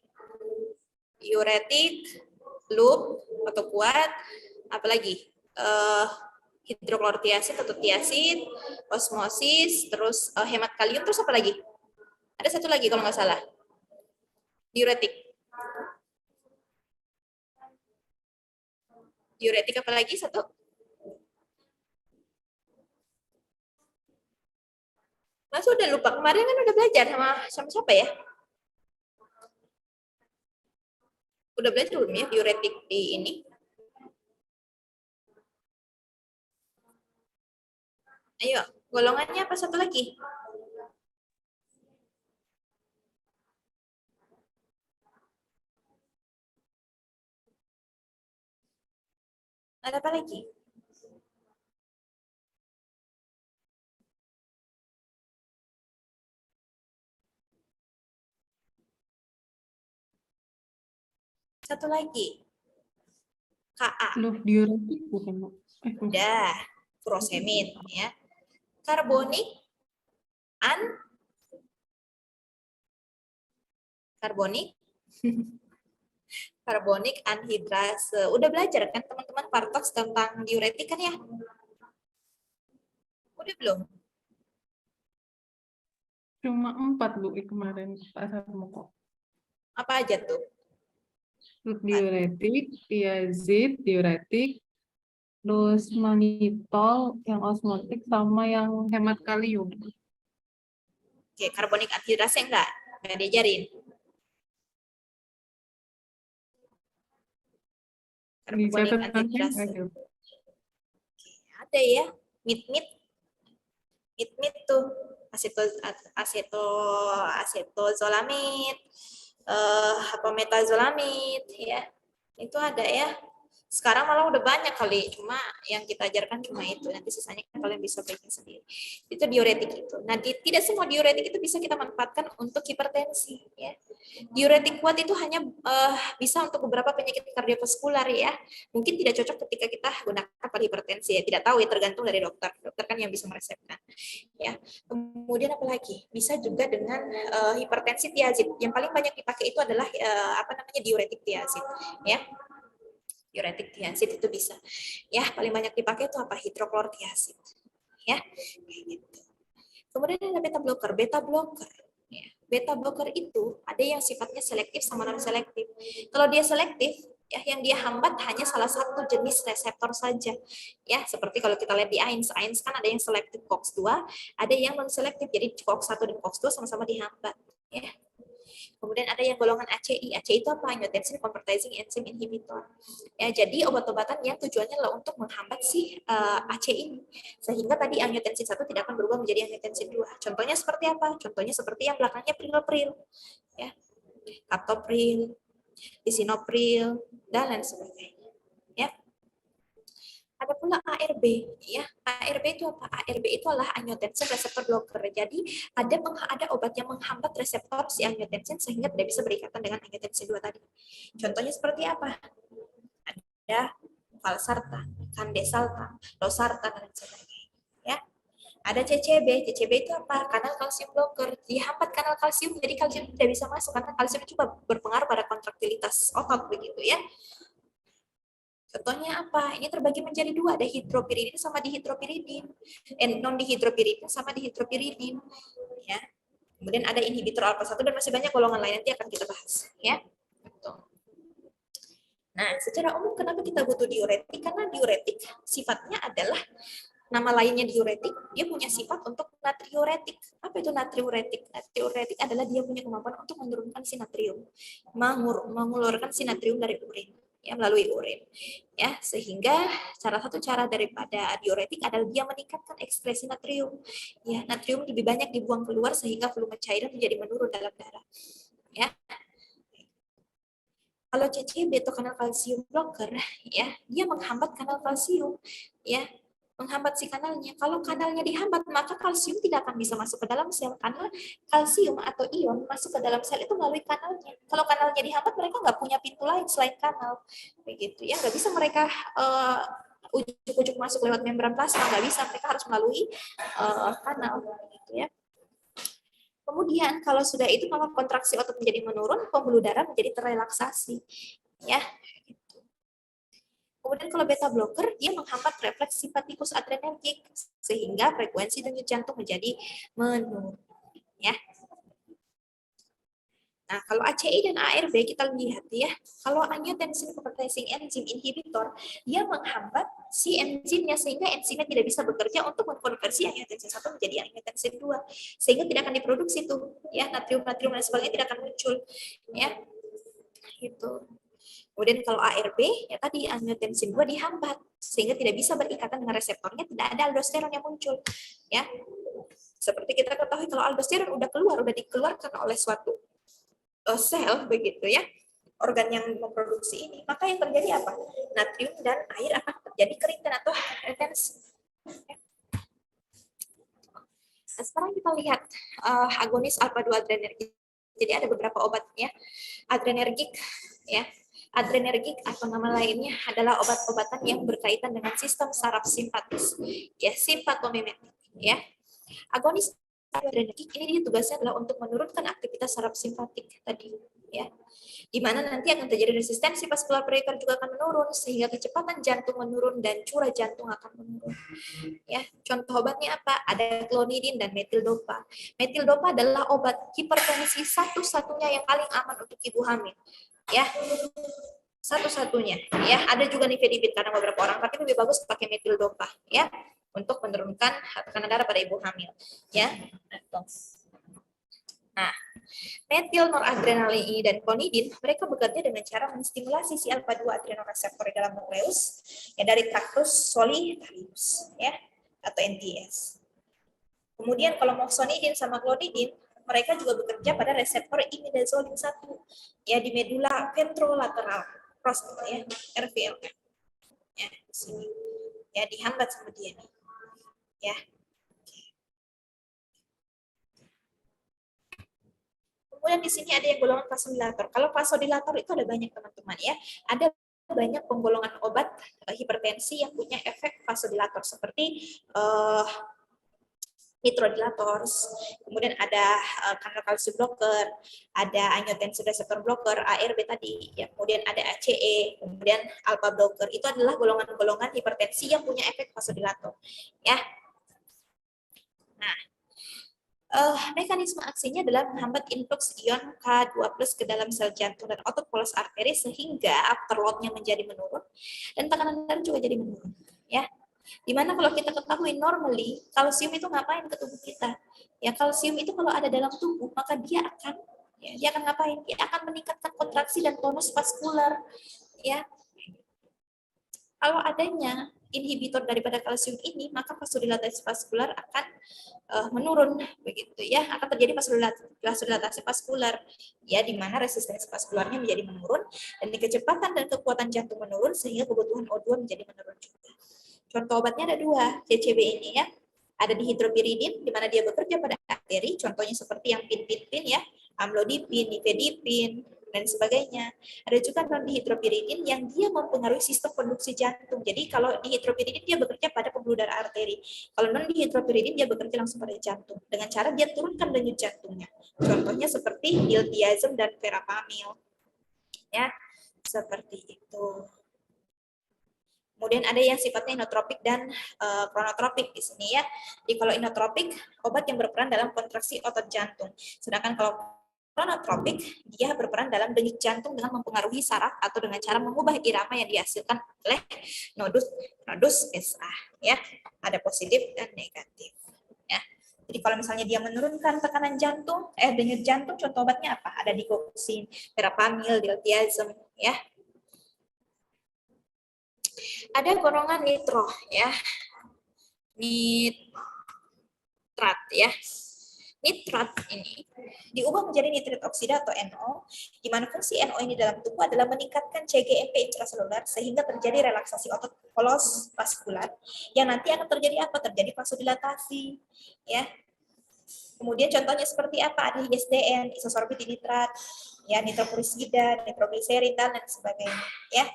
Diuretik loop atau kuat, apalagi hidroklorotiasid atau tiasid, osmosis, terus hemat kalium, terus apa lagi? Ada satu lagi kalau nggak salah. Diuretik. Diuretik apa lagi? Satu. Mas udah lupa, kemarin kan udah belajar sama siapa ya? Udah belajar belum ya diuretik di ini? Ayo, golongannya apa satu lagi? Ada apa lagi? Satu lagi. KA. Loh, diuretik bukan, Bu? Udah, furosemid ya. Karbonik karbonik anhidrase. Udah belajar kan teman-teman Partox tentang diuretik kan ya? Udah belum? Cuma 4, Bu, kemarin Pak Sarmoko. Apa aja tuh? diuretik, tiazid, diuretik, terus mannitol yang osmotik sama yang hemat kalium. Oke, karbonik anhidrasa enggak diajarin. Karbonik Dicatat nanti anhidrasa. aja. Ada ya, mit tuh asetozolamid, apa metazolamid ya, itu ada ya. Sekarang malah udah banyak kali, cuma yang kita ajarkan cuma itu, nanti sisanya kalian bisa bikin sendiri. Itu diuretik itu. Nah, tidak semua diuretik itu bisa kita manfaatkan untuk hipertensi ya. Diuretik kuat itu hanya bisa untuk beberapa penyakit kardiovaskular ya. Mungkin tidak cocok ketika kita gunakan pada hipertensi ya. Tidak tahu ya, tergantung dari dokter. Dokter kan yang bisa meresepkan. Ya. Kemudian apa lagi? Bisa juga dengan hipertensi tiazid. Yang paling banyak dipakai itu adalah diuretik tiazid ya. Diuretik tiazid itu bisa. Ya, paling banyak dipakai itu apa? Hidroklortiazid. Ya. Kayak gitu. Kemudian ada beta blocker. Beta blocker. Ya. Beta blocker itu ada yang sifatnya selektif sama non selektif. Kalau dia selektif, ya yang dia hambat hanya salah satu jenis reseptor saja. Ya, seperti kalau kita lihat di AINS kan ada yang selektif COX-2, ada yang non selektif. Jadi COX-1 dan COX-2 sama-sama dihambat, ya. Kemudian ada yang golongan ACI. ACI itu apa? Angiotensin Converting Enzyme Inhibitor. Ya, jadi obat-obatan yang tujuannya adalah untuk menghambat si ACI ini. Sehingga tadi angiotensin 1 tidak akan berubah menjadi angiotensin 2. Contohnya seperti apa? Contohnya seperti yang belakangnya prilospril. Ya. Captopril, lisinopril, dan lain sebagainya. Ya. Ada pula ARB, ya. ARB itu apa? ARB itu adalah angiotensin receptor blocker. Jadi ada obat yang menghambat reseptor si angiotensin sehingga tidak bisa berikatan dengan angiotensin 2 tadi. Contohnya seperti apa? Ada valsartan, kandesaltan, losartan, dan sebagainya. Ya. Ada CCB. CCB itu apa? Kanal kalsium blocker. Dihambat kanal kalsium, jadi kalsium tidak bisa masuk karena kalsium juga berpengaruh pada kontraktilitas otot begitu ya. Contohnya apa? Ini terbagi menjadi dua, ada hidropiridin sama dihidropiridin. Non-dihidropiridin sama dihidropiridin. Ya. Kemudian ada inhibitor alpha 1 dan masih banyak golongan lain, nanti akan kita bahas. Ya. Betul. Nah, secara umum kenapa kita butuh diuretik? Karena diuretik sifatnya adalah, nama lainnya diuretik, dia punya sifat untuk natriuretik. Apa itu natriuretik? Natriuretik adalah dia punya kemampuan untuk menurunkan si natrium, mengeluarkan si natrium dari urin. Ya, melalui urin, ya, sehingga salah satu cara daripada diuretik adalah dia meningkatkan ekspresi natrium, ya, natrium lebih banyak dibuang keluar sehingga volume cairan menjadi menurun dalam darah, ya. Kalau CCB atau kanal kalsium blocker, ya, dia menghambat kanal kalsium, ya, menghambat si kanalnya. Kalau kanalnya dihambat, maka kalsium tidak akan bisa masuk ke dalam sel, karena kalsium atau ion masuk ke dalam sel itu melalui kanalnya. Kalau kanalnya dihambat, mereka nggak punya pintu lain selain kanal, begitu ya. Nggak bisa mereka ujuk-ujuk masuk lewat membran plasma, nggak bisa. Mereka harus melalui kanal, gitu ya. Kemudian kalau sudah itu, maka kontraksi otot menjadi menurun, pembuluh darah menjadi terrelaksasi, ya. Kemudian kalau beta blocker, dia menghambat refleks simpatikus adrenergik sehingga frekuensi denyut jantung menjadi menurun. Ya. Nah, kalau ACI dan ARB kita lihat ya, kalau angiotensin converting enzyme inhibitor, dia menghambat si enzimnya sehingga enzimnya tidak bisa bekerja untuk mengkonversi angiotensin 1 menjadi angiotensin 2, sehingga tidak akan diproduksi tuh ya, natrium dan sebagainya tidak akan muncul ya. Gitu. Kemudian kalau ARB, ya tadi angiotensin 2 dihambat sehingga tidak bisa berikatan dengan reseptornya, tidak ada aldosteron yang muncul, ya. Seperti kita ketahui kalau aldosteron udah dikeluarkan oleh suatu sel begitu ya, organ yang memproduksi ini, maka yang terjadi apa? Natrium dan air akan terjadi keringkan atau retensi. Nah, sekarang kita lihat agonis alpha 2 adrenergik. Jadi ada beberapa obatnya adrenergik ya. Adrenergik atau nama lainnya adalah obat-obatan yang berkaitan dengan sistem saraf simpatis, ya, simpatomimetik, ya. Agonis adrenergik ini dia tugasnya adalah untuk menurunkan aktivitas saraf simpatik tadi, ya. Di mana nanti akan terjadi resistensi vaskular perifer juga akan menurun sehingga kecepatan jantung menurun dan curah jantung akan menurun. Ya, contoh obatnya apa? Ada klonidin dan metildopa. Metildopa adalah obat hipertensi satu-satunya yang paling aman untuk ibu hamil. Ya, satu-satunya ya. Ada juga nifedipin karena beberapa orang, tapi lebih bagus pakai metildopa ya untuk menurunkan tekanan darah pada ibu hamil ya. Nah, metil noradrenalin ini dan klonidin mereka bekerja dengan cara menstimulasi si alfa 2 adrenoreseptor di dalam nukleus ya dari traktus solitarius ya atau NTS. Kemudian kalau moxonidin sama klonidin mereka juga bekerja pada reseptor imidazolin 1 ya di medula ventrolateral prostat ya, RVLM. Ya, di sini. Ya, dihambat sama dia nih. Ya. Kemudian di sini ada yang golongan vasodilator. Kalau vasodilator itu ada banyak teman-teman ya. Ada banyak penggolongan obat hipertensi yang punya efek vasodilator seperti nitrodilators, kemudian ada kanal kalsium blocker, ada angiotensin receptor blocker, ARB tadi, ya, kemudian ada ACE, kemudian alpha blocker. Itu adalah golongan-golongan hipertensi yang punya efek vasodilator, ya. Nah, mekanisme aksinya adalah menghambat influx ion K2+ ke dalam sel jantung dan otot polos arteri sehingga afterload-nya menjadi menurun dan tekanan darah juga jadi menurun, ya. Dimana kalau kita ketahui normally kalsium itu ngapain ke tubuh kita? Ya kalsium itu kalau ada dalam tubuh maka dia akan ngapain? Dia akan meningkatkan kontraksi dan tonus vaskular. Ya. Kalau adanya inhibitor daripada kalsium ini maka vasodilatasi vaskular akan menurun begitu ya, akan terjadi vasodilatasi vaskular ya, di mana resistensi vaskularnya menjadi menurun dan kecepatan dan kekuatan jantung menurun sehingga kebutuhan O2 menjadi menurun juga. Contoh obatnya ada 2, CCB ini ya. Ada dihidropiridin, di mana dia bekerja pada arteri, contohnya seperti yang pin ya, amlodipin, nifedipin, dan sebagainya. Ada juga non-dihidropiridin yang dia mempengaruhi sistem konduksi jantung. Jadi kalau dihidropiridin dia bekerja pada pembuluh darah arteri. Kalau non-dihidropiridin dia bekerja langsung pada jantung. Dengan cara dia turunkan denyut jantungnya. Contohnya seperti diltiazem dan verapamil. Ya, seperti itu. Kemudian ada yang sifatnya inotropik dan kronotropik di sini ya. Jadi kalau inotropik, obat yang berperan dalam kontraksi otot jantung. Sedangkan kalau kronotropik, dia berperan dalam denyut jantung dengan mempengaruhi saraf atau dengan cara mengubah irama yang dihasilkan oleh nodus SA. Ya, ada positif dan negatif. Ya. Jadi kalau misalnya dia menurunkan tekanan jantung, denyut jantung, contoh obatnya apa? Ada digoxin, verapamil, diltiazem, ya. Ada golongan nitro ya, nitrat ya. Nitrat ini diubah menjadi nitrit oksida atau NO, di mana fungsi NO ini dalam tubuh adalah meningkatkan CGMP intraseluler sehingga terjadi relaksasi otot polos vaskular, yang nanti akan terjadi apa? Terjadi vasodilatasi ya. Kemudian contohnya seperti apa? Ada ISDN, isosorbit nitrat, ya, nitrofurisida, nitrogliserin dan lain sebagainya ya.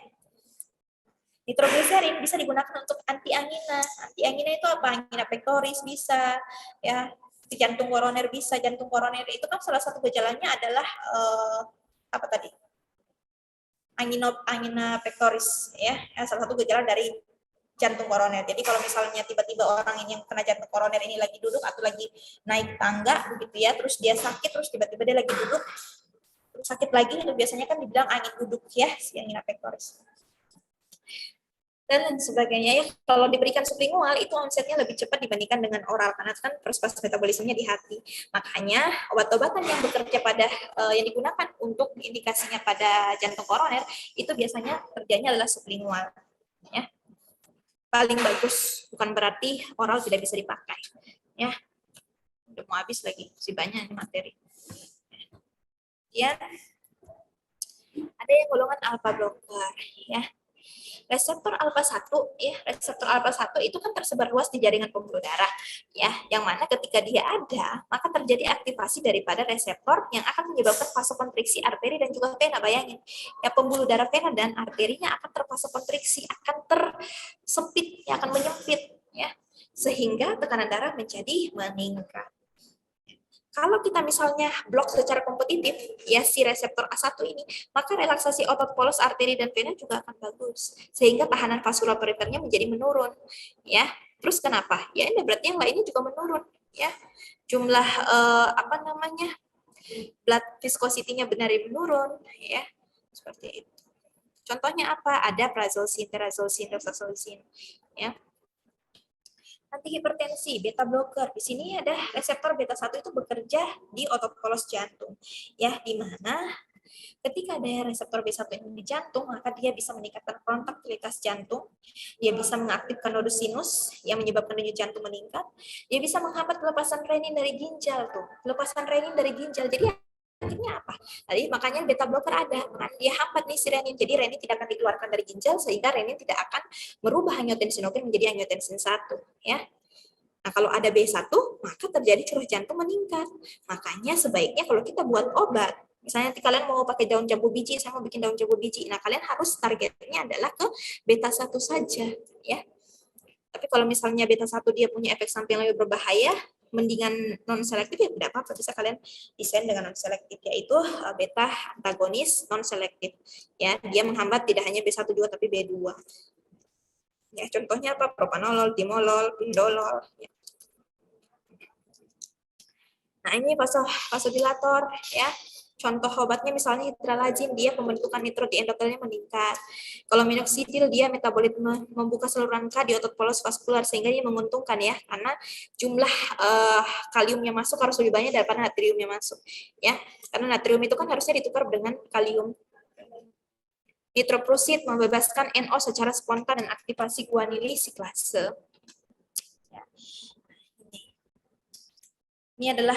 Nitrogliserin bisa digunakan untuk antiangina. Antiangina itu apa? Angina pectoris bisa, ya. Jantung koroner bisa. Jantung koroner itu kan salah satu gejalanya adalah apa tadi? Angina pectoris, ya. Salah satu gejala dari jantung koroner. Jadi kalau misalnya tiba-tiba orang yang kena jantung koroner ini lagi duduk atau lagi naik tangga, begitu ya, terus dia sakit, terus tiba-tiba dia lagi duduk, terus sakit lagi, itu biasanya kan dibilang angin duduk ya, si angina pectoris. Dan sebagainya ya. Kalau diberikan sublingual itu onsetnya lebih cepat dibandingkan dengan oral karena kan proses metabolismenya di hati. Makanya obat-obatan yang bekerja pada yang digunakan untuk indikasinya pada jantung koroner itu biasanya kerjanya adalah sublingual ya. Paling bagus, bukan berarti oral tidak bisa dipakai ya. Udah mau habis lagi, masih banyak materi ya. Ada yang golongan alpha blocker ya. Reseptor alpha 1 ya, reseptor alpha 1 itu kan tersebar luas di jaringan pembuluh darah ya, yang mana ketika dia ada maka terjadi aktivasi daripada reseptor yang akan menyebabkan vasokonstriksi arteri dan juga vena. Bayangin ya, pembuluh darah vena dan arterinya akan tervasokonstriksi, akan tersempit, ya, akan menyempit ya, sehingga tekanan darah menjadi meningkat. Kalau kita misalnya blok secara kompetitif, ya si reseptor A1 ini, maka relaksasi otot polos arteri dan vena juga akan bagus. Sehingga tahanan vaskular perifernya menjadi menurun. Ya, terus kenapa? Ya ini berarti yang lainnya juga menurun. Ya, jumlah blood viscosity-nya benar menurun. Ya, seperti itu. Contohnya apa? Ada prazolsin, terazolsin, doxazolsin. Ya. Nanti hipertensi, beta blocker. Di sini ada reseptor beta 1 itu bekerja di otot polos jantung. Ya, di mana ketika ada reseptor B1 ini di jantung, maka dia bisa meningkatkan kontraktilitas jantung, dia bisa mengaktifkan nodus sinus yang menyebabkan denyut jantung meningkat, dia bisa menghambat pelepasan renin dari ginjal tuh, pelepasan renin dari ginjal. Jadi akhirnya apa? Tadi makanya beta blocker ada, kan dia hambat nih si renin. Jadi renin tidak akan dikeluarkan dari ginjal sehingga renin tidak akan merubah angiotensinogen menjadi angiotensin 1, ya. Nah, kalau ada B1, maka terjadi curah jantung meningkat. Makanya sebaiknya kalau kita buat obat, misalnya nanti kalian mau pakai daun jambu biji, saya mau bikin daun jambu biji. Nah, kalian harus targetnya adalah ke beta 1 saja, ya. Tapi kalau misalnya beta 1 dia punya efek samping lebih berbahaya, mendingan non selektif ya tidak apa-apa, bisa kalian desain dengan non selektif, yaitu beta antagonis non selektif. Ya, dia menghambat tidak hanya B1 juga tapi B2. Ya, contohnya apa? Propanolol, timolol, pindolol. Ya. Nah, ini vasodilator, ya. Contoh obatnya misalnya hidralazin, dia pembentukan nitro di endotelnya meningkat. Kalau minoxidil, dia metabolisme membuka saluran K di otot polos vaskular, sehingga dia menguntungkan ya, karena jumlah kaliumnya masuk harus lebih banyak daripada natriumnya masuk. Ya, karena natrium itu kan harusnya ditukar dengan kalium. Nitroprusid membebaskan NO secara spontan dan aktivasi guanili siklase. Ini adalah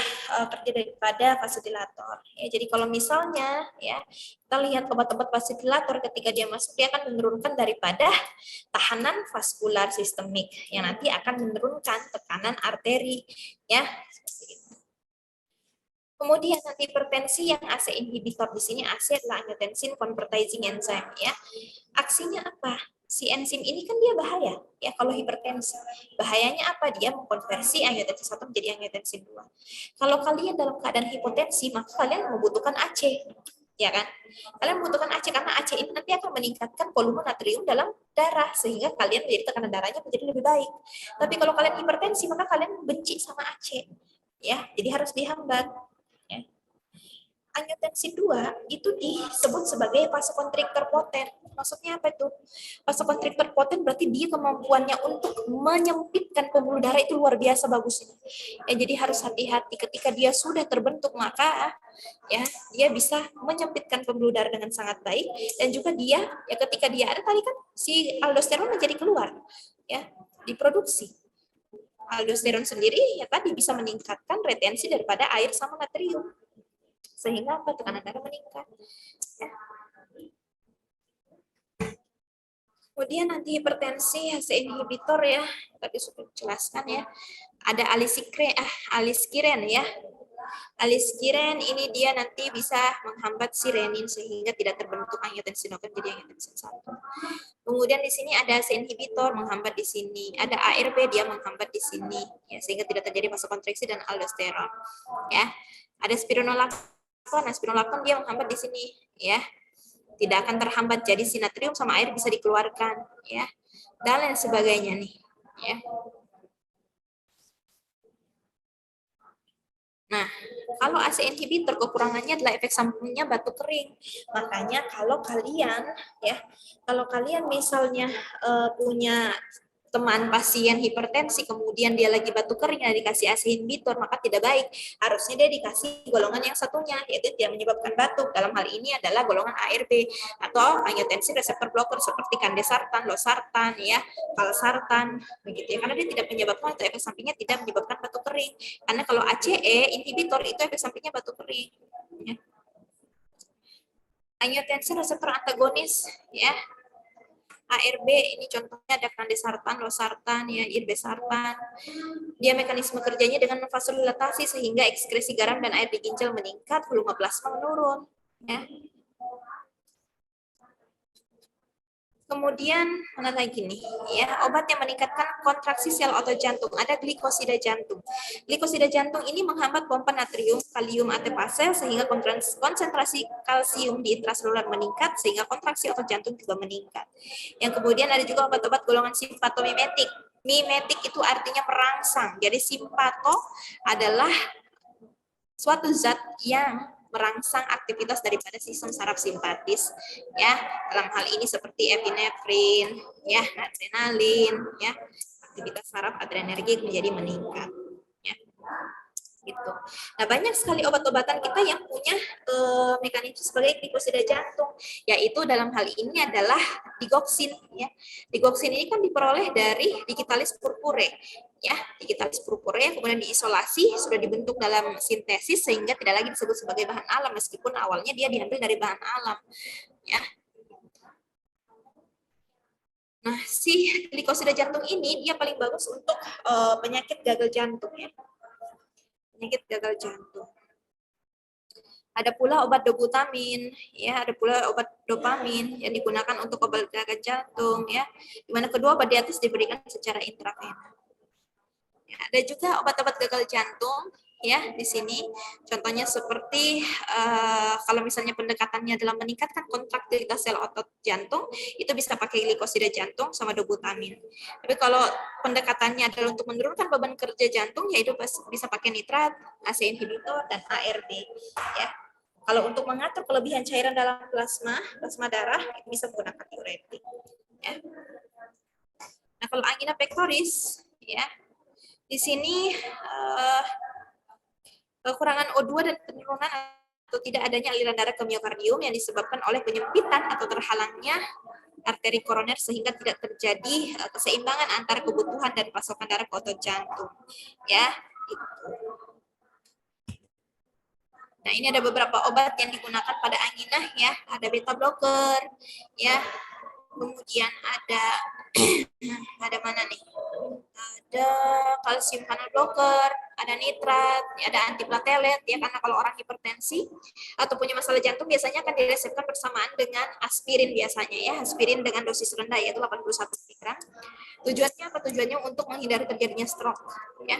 kerja daripada vasodilator. Ya, jadi kalau misalnya ya kita lihat obat-obat vasodilator ketika dia masuk, dia akan menurunkan daripada tahanan vaskular sistemik yang nanti akan menurunkan tekanan arteri. Ya. Kemudian nanti hipertensi yang ACE inhibitor di sini, ACE adalah angiotensin converting enzyme. Ya. Aksinya apa? Si enzim ini kan dia bahaya ya kalau hipertensi. Bahayanya apa? Dia mengkonversi angiotensin 1 menjadi angiotensin 2. Kalau kalian dalam keadaan hipotensi, maka kalian membutuhkan AC. Ya kan? Kalian membutuhkan AC karena AC ini nanti akan meningkatkan volume natrium dalam darah sehingga kalian menjadi tekanan darahnya menjadi lebih baik. Tapi kalau kalian hipertensi, maka kalian benci sama AC. Ya, jadi harus dihambat. Ya. Angiotensin 2 itu disebut sebagai vasokonstriktor poten. Maksudnya apa itu? Vasokonstriktor poten berarti dia kemampuannya untuk menyempitkan pembuluh darah itu luar biasa bagusnya. Ya, jadi harus hati-hati ketika dia sudah terbentuk, maka ya dia bisa menyempitkan pembuluh darah dengan sangat baik, dan juga dia ya ketika dia ada tadi kan si aldosteron menjadi keluar ya, diproduksi. Aldosteron sendiri ya tadi bisa meningkatkan retensi daripada air sama natrium. Sehingga apa? Tekanan darah meningkat. Ya. Kemudian nanti hipertensi ACE inhibitor ya, tadi sudah jelaskan ya. Ada aliskiren ya. Aliskiren ini dia nanti bisa menghambat si renin sehingga tidak terbentuk angiotensinogen jadi angiotensin 1. Kemudian di sini ada ACE inhibitor menghambat di sini, ada ARB dia menghambat di sini ya, sehingga tidak terjadi vasokonstriksi dan aldosteron. Ya. Ada spironolakton, nah spironolakton dia menghambat di sini ya. Tidak akan terhambat, jadi si natrium sama air bisa dikeluarkan ya. Dan lain sebagainya nih ya. Nah, kalau ACE inhibitor kekurangannya adalah efek sampingnya batuk kering. Makanya kalau kalian misalnya punya teman pasien hipertensi, kemudian dia lagi batuk kering dan dikasih ACE inhibitor, maka tidak baik. Harusnya dia dikasih golongan yang satunya, yaitu tidak menyebabkan batuk. Dalam hal ini adalah golongan ARB atau angiotensin reseptor blocker seperti kandesartan, losartan, ya, valsartan, begitu ya. Karena dia tidak menyebabkan atau efek sampingnya tidak menyebabkan batuk kering. Karena kalau ACE inhibitor itu efek sampingnya batuk kering. Ya. Angiotensin reseptor antagonis, ya. ARB ini contohnya ada kandesartan, losartan, ya, irbesartan. Dia mekanisme kerjanya dengan vasodilatasi sehingga ekskresi garam dan air di ginjal meningkat, volume plasma menurun. Ya. Kemudian mana lagi nih? Ya, obat yang meningkatkan kontraksi sel otot jantung. Ada glikosida jantung. Glikosida jantung ini menghambat pompa natrium, kalium atepase sehingga konsentrasi kalsium di intraseluler meningkat sehingga kontraksi otot jantung juga meningkat. Yang kemudian ada juga obat-obat golongan simpatomimetik. Mimetik itu artinya merangsang. Jadi simpato adalah suatu zat yang merangsang aktivitas daripada sistem saraf simpatis, ya. Dalam hal ini seperti epinefrin, ya, adrenalin, ya. Aktivitas saraf adrenergik menjadi meningkat, ya. Gitu. Nah, banyak sekali obat-obatan kita yang punya mekanisme sebagai glikosida jantung, yaitu dalam hal ini adalah digoxin, ya. Digoxin ini kan diperoleh dari digitalis purpure, ya. Digitalis purpure yang kemudian diisolasi, sudah dibentuk dalam sintesis sehingga tidak lagi disebut sebagai bahan alam meskipun awalnya dia diambil dari bahan alam, ya. Nah, si glikosida jantung ini dia paling bagus untuk penyakit gagal jantung, ya. Penyakit gagal jantung. Ada pula obat dobutamin, ya, ada pula obat dopamin yang digunakan untuk obat gagal jantung, ya. Di mana kedua obat di atas diberikan secara intravena. Ya, ada juga obat-obat gagal jantung, ya, di sini. Contohnya seperti kalau misalnya pendekatannya adalah meningkatkan kontraktilitas sel otot jantung, itu bisa pakai glikosida jantung sama dobutamin. Tapi kalau pendekatannya adalah untuk menurunkan beban kerja jantung, yaitu bisa pakai nitrat, ACE inhibitor, dan ARB, ya. Kalau untuk mengatur kelebihan cairan dalam plasma darah, itu bisa menggunakan diuretik, ya. Nah, kalau angina pectoris, ya, di sini kekurangan O2 dan penurunan atau tidak adanya aliran darah ke miokardium yang disebabkan oleh penyempitan atau terhalangnya arteri koroner sehingga tidak terjadi keseimbangan antara kebutuhan dan pasokan darah ke otot jantung, ya. Gitu. Nah, ini ada beberapa obat yang digunakan pada angina, ya. Ada beta blocker, ya. Kemudian ada ada mana nih? Ada kalsium kanal blocker, ada nitrat, ada antiplatelet, ya, karena kalau orang hipertensi atau punya masalah jantung biasanya akan diresepkan bersamaan dengan aspirin biasanya, ya, aspirin dengan dosis rendah yaitu 81 mg. Tujuannya apa? Tujuannya untuk menghindari terjadinya stroke, ya.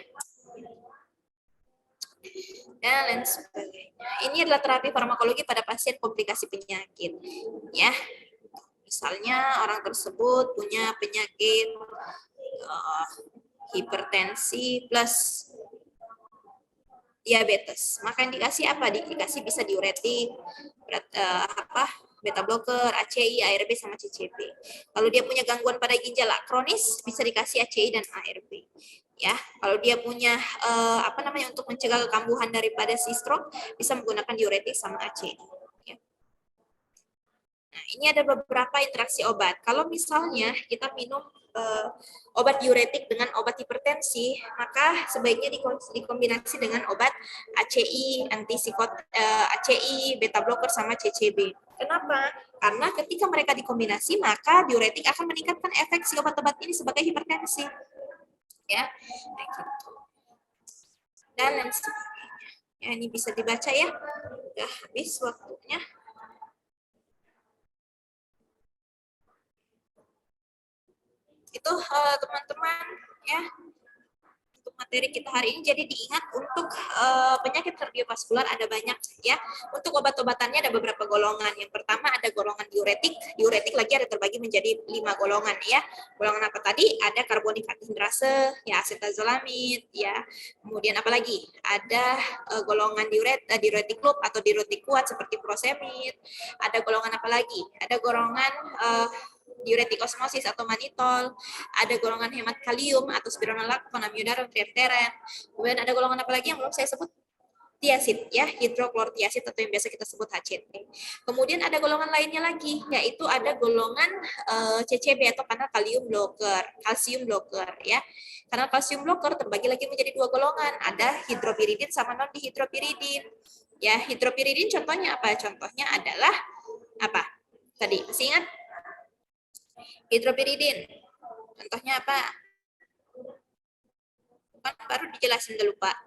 Dan lain sebagainya. Ini adalah terapi farmakologi pada pasien komplikasi penyakit, ya. Misalnya orang tersebut punya penyakit hipertensi plus diabetes, maka indikasi apa? Indikasi bisa diuretik, beta blocker, ACI, ARB, sama CCB. Kalau dia punya gangguan pada ginjal kronis, bisa dikasih ACI dan ARB. Ya, kalau dia punya untuk mencegah kekambuhan daripada si stroke, bisa menggunakan diuretik sama ACI. Ya. Nah, ini ada beberapa interaksi obat. Kalau misalnya kita minum obat diuretik dengan obat hipertensi, maka sebaiknya dikombinasi dengan obat ACI, ACI, beta blocker, sama CCB. Kenapa? Karena ketika mereka dikombinasi, maka diuretik akan meningkatkan efek si obat-obat ini sebagai hipertensi. Ya, nah, gitu. Dan lain sebagainya. Ya, ini bisa dibaca, ya. Udah habis waktunya. Itu teman-teman, ya, untuk materi kita hari ini. Jadi diingat untuk penyakit kardiovaskular ada banyak, ya. Untuk obat-obatannya ada beberapa golongan. Yang pertama ada golongan diuretik. Diuretik lagi ada terbagi menjadi 5 golongan, ya. Golongan apa tadi? Ada karbonikat hindrase, ya, acetazolamid, ya. Kemudian apa lagi? Ada golongan diuretik loop atau diuretik kuat seperti furosemid. Ada golongan apa lagi? Ada golongan diuretik osmosis atau manitol, ada golongan hemat kalium atau spironolactone, amiodarone, triepteren. Kemudian ada golongan apa lagi yang belum saya sebut? Tiasid, ya, hidroklortiasid atau yang biasa kita sebut HCT. Kemudian ada golongan lainnya lagi, yaitu ada golongan CCB atau kanal kalsium blocker, ya. Kanal kalsium blocker terbagi lagi menjadi 2 golongan, ada hidropiridin sama non dihidropiridin. Ya, hidropiridin contohnya apa? Contohnya adalah apa? Tadi masih ingat? Hidropiridin. Contohnya apa? Baru dijelasin dulu, Pak.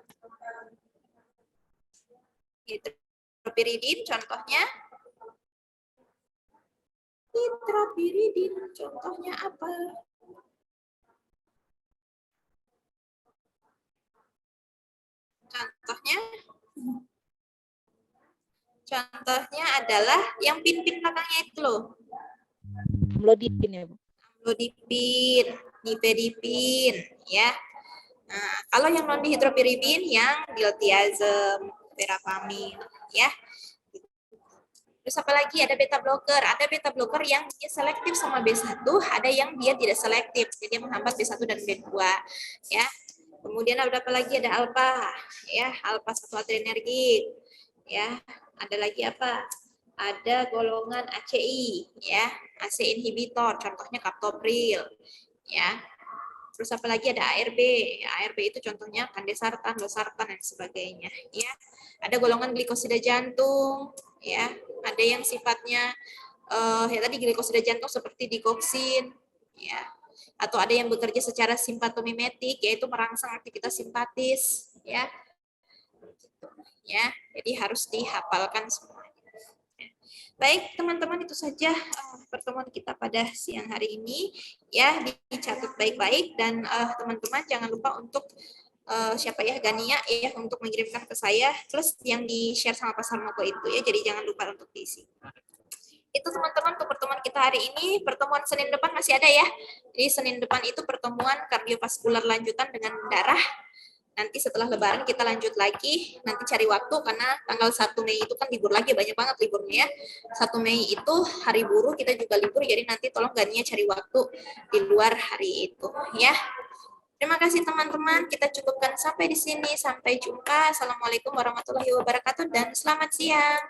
Hidropiridin contohnya. Hidropiridin contohnya apa? Contohnya adalah yang pin-pin belakangnya itu loh. Amlodipin, ya, Bu. Amlodipin, nifedipin, ya. Nah, kalau yang non dihidropiridin yang diltiazem, verapamil, ya. Terus apa lagi? Ada beta blocker. Ada beta blocker yang dia selektif sama B1, ada yang dia tidak selektif. Jadi dia menghambat B1 dan B2. Ya. Kemudian ada apa lagi? Ada alpha, ya, alpha 1 adrenergik. Ya. Ada lagi apa? Ada golongan ACI, ya, AC inhibitor, contohnya captopril. Ya. Terus apa lagi? Ada ARB. ARB itu contohnya kandesartan, losartan, dan sebagainya. Ya. Ada golongan glikosida jantung, ya. Ada yang sifatnya ya tadi glikosida jantung seperti dikoksin, ya. Atau ada yang bekerja secara simpatomimetik, yaitu merangsang aktivitas simpatis, ya. Ya, jadi harus dihafalkan semuanya. Baik, teman-teman, itu saja pertemuan kita pada siang hari ini. Ya, dicatat baik-baik dan teman-teman jangan lupa untuk siapa ya, Gania ya, untuk mengirimkan ke saya plus yang di-share sama Pak Sarmoko itu ya. Jadi jangan lupa untuk diisi. Itu teman-teman untuk pertemuan kita hari ini. Pertemuan Senin depan masih ada ya. Jadi Senin depan itu pertemuan kardiovaskular lanjutan dengan darah. Nanti setelah Lebaran kita lanjut lagi, nanti cari waktu karena tanggal 1 Mei itu kan libur lagi, banyak banget liburnya ya. 1 Mei itu hari buruh, kita juga libur, jadi nanti tolong Gania cari waktu di luar hari itu ya. Terima kasih teman-teman, kita cukupkan sampai di sini, sampai jumpa. Assalamualaikum warahmatullahi wabarakatuh dan selamat siang.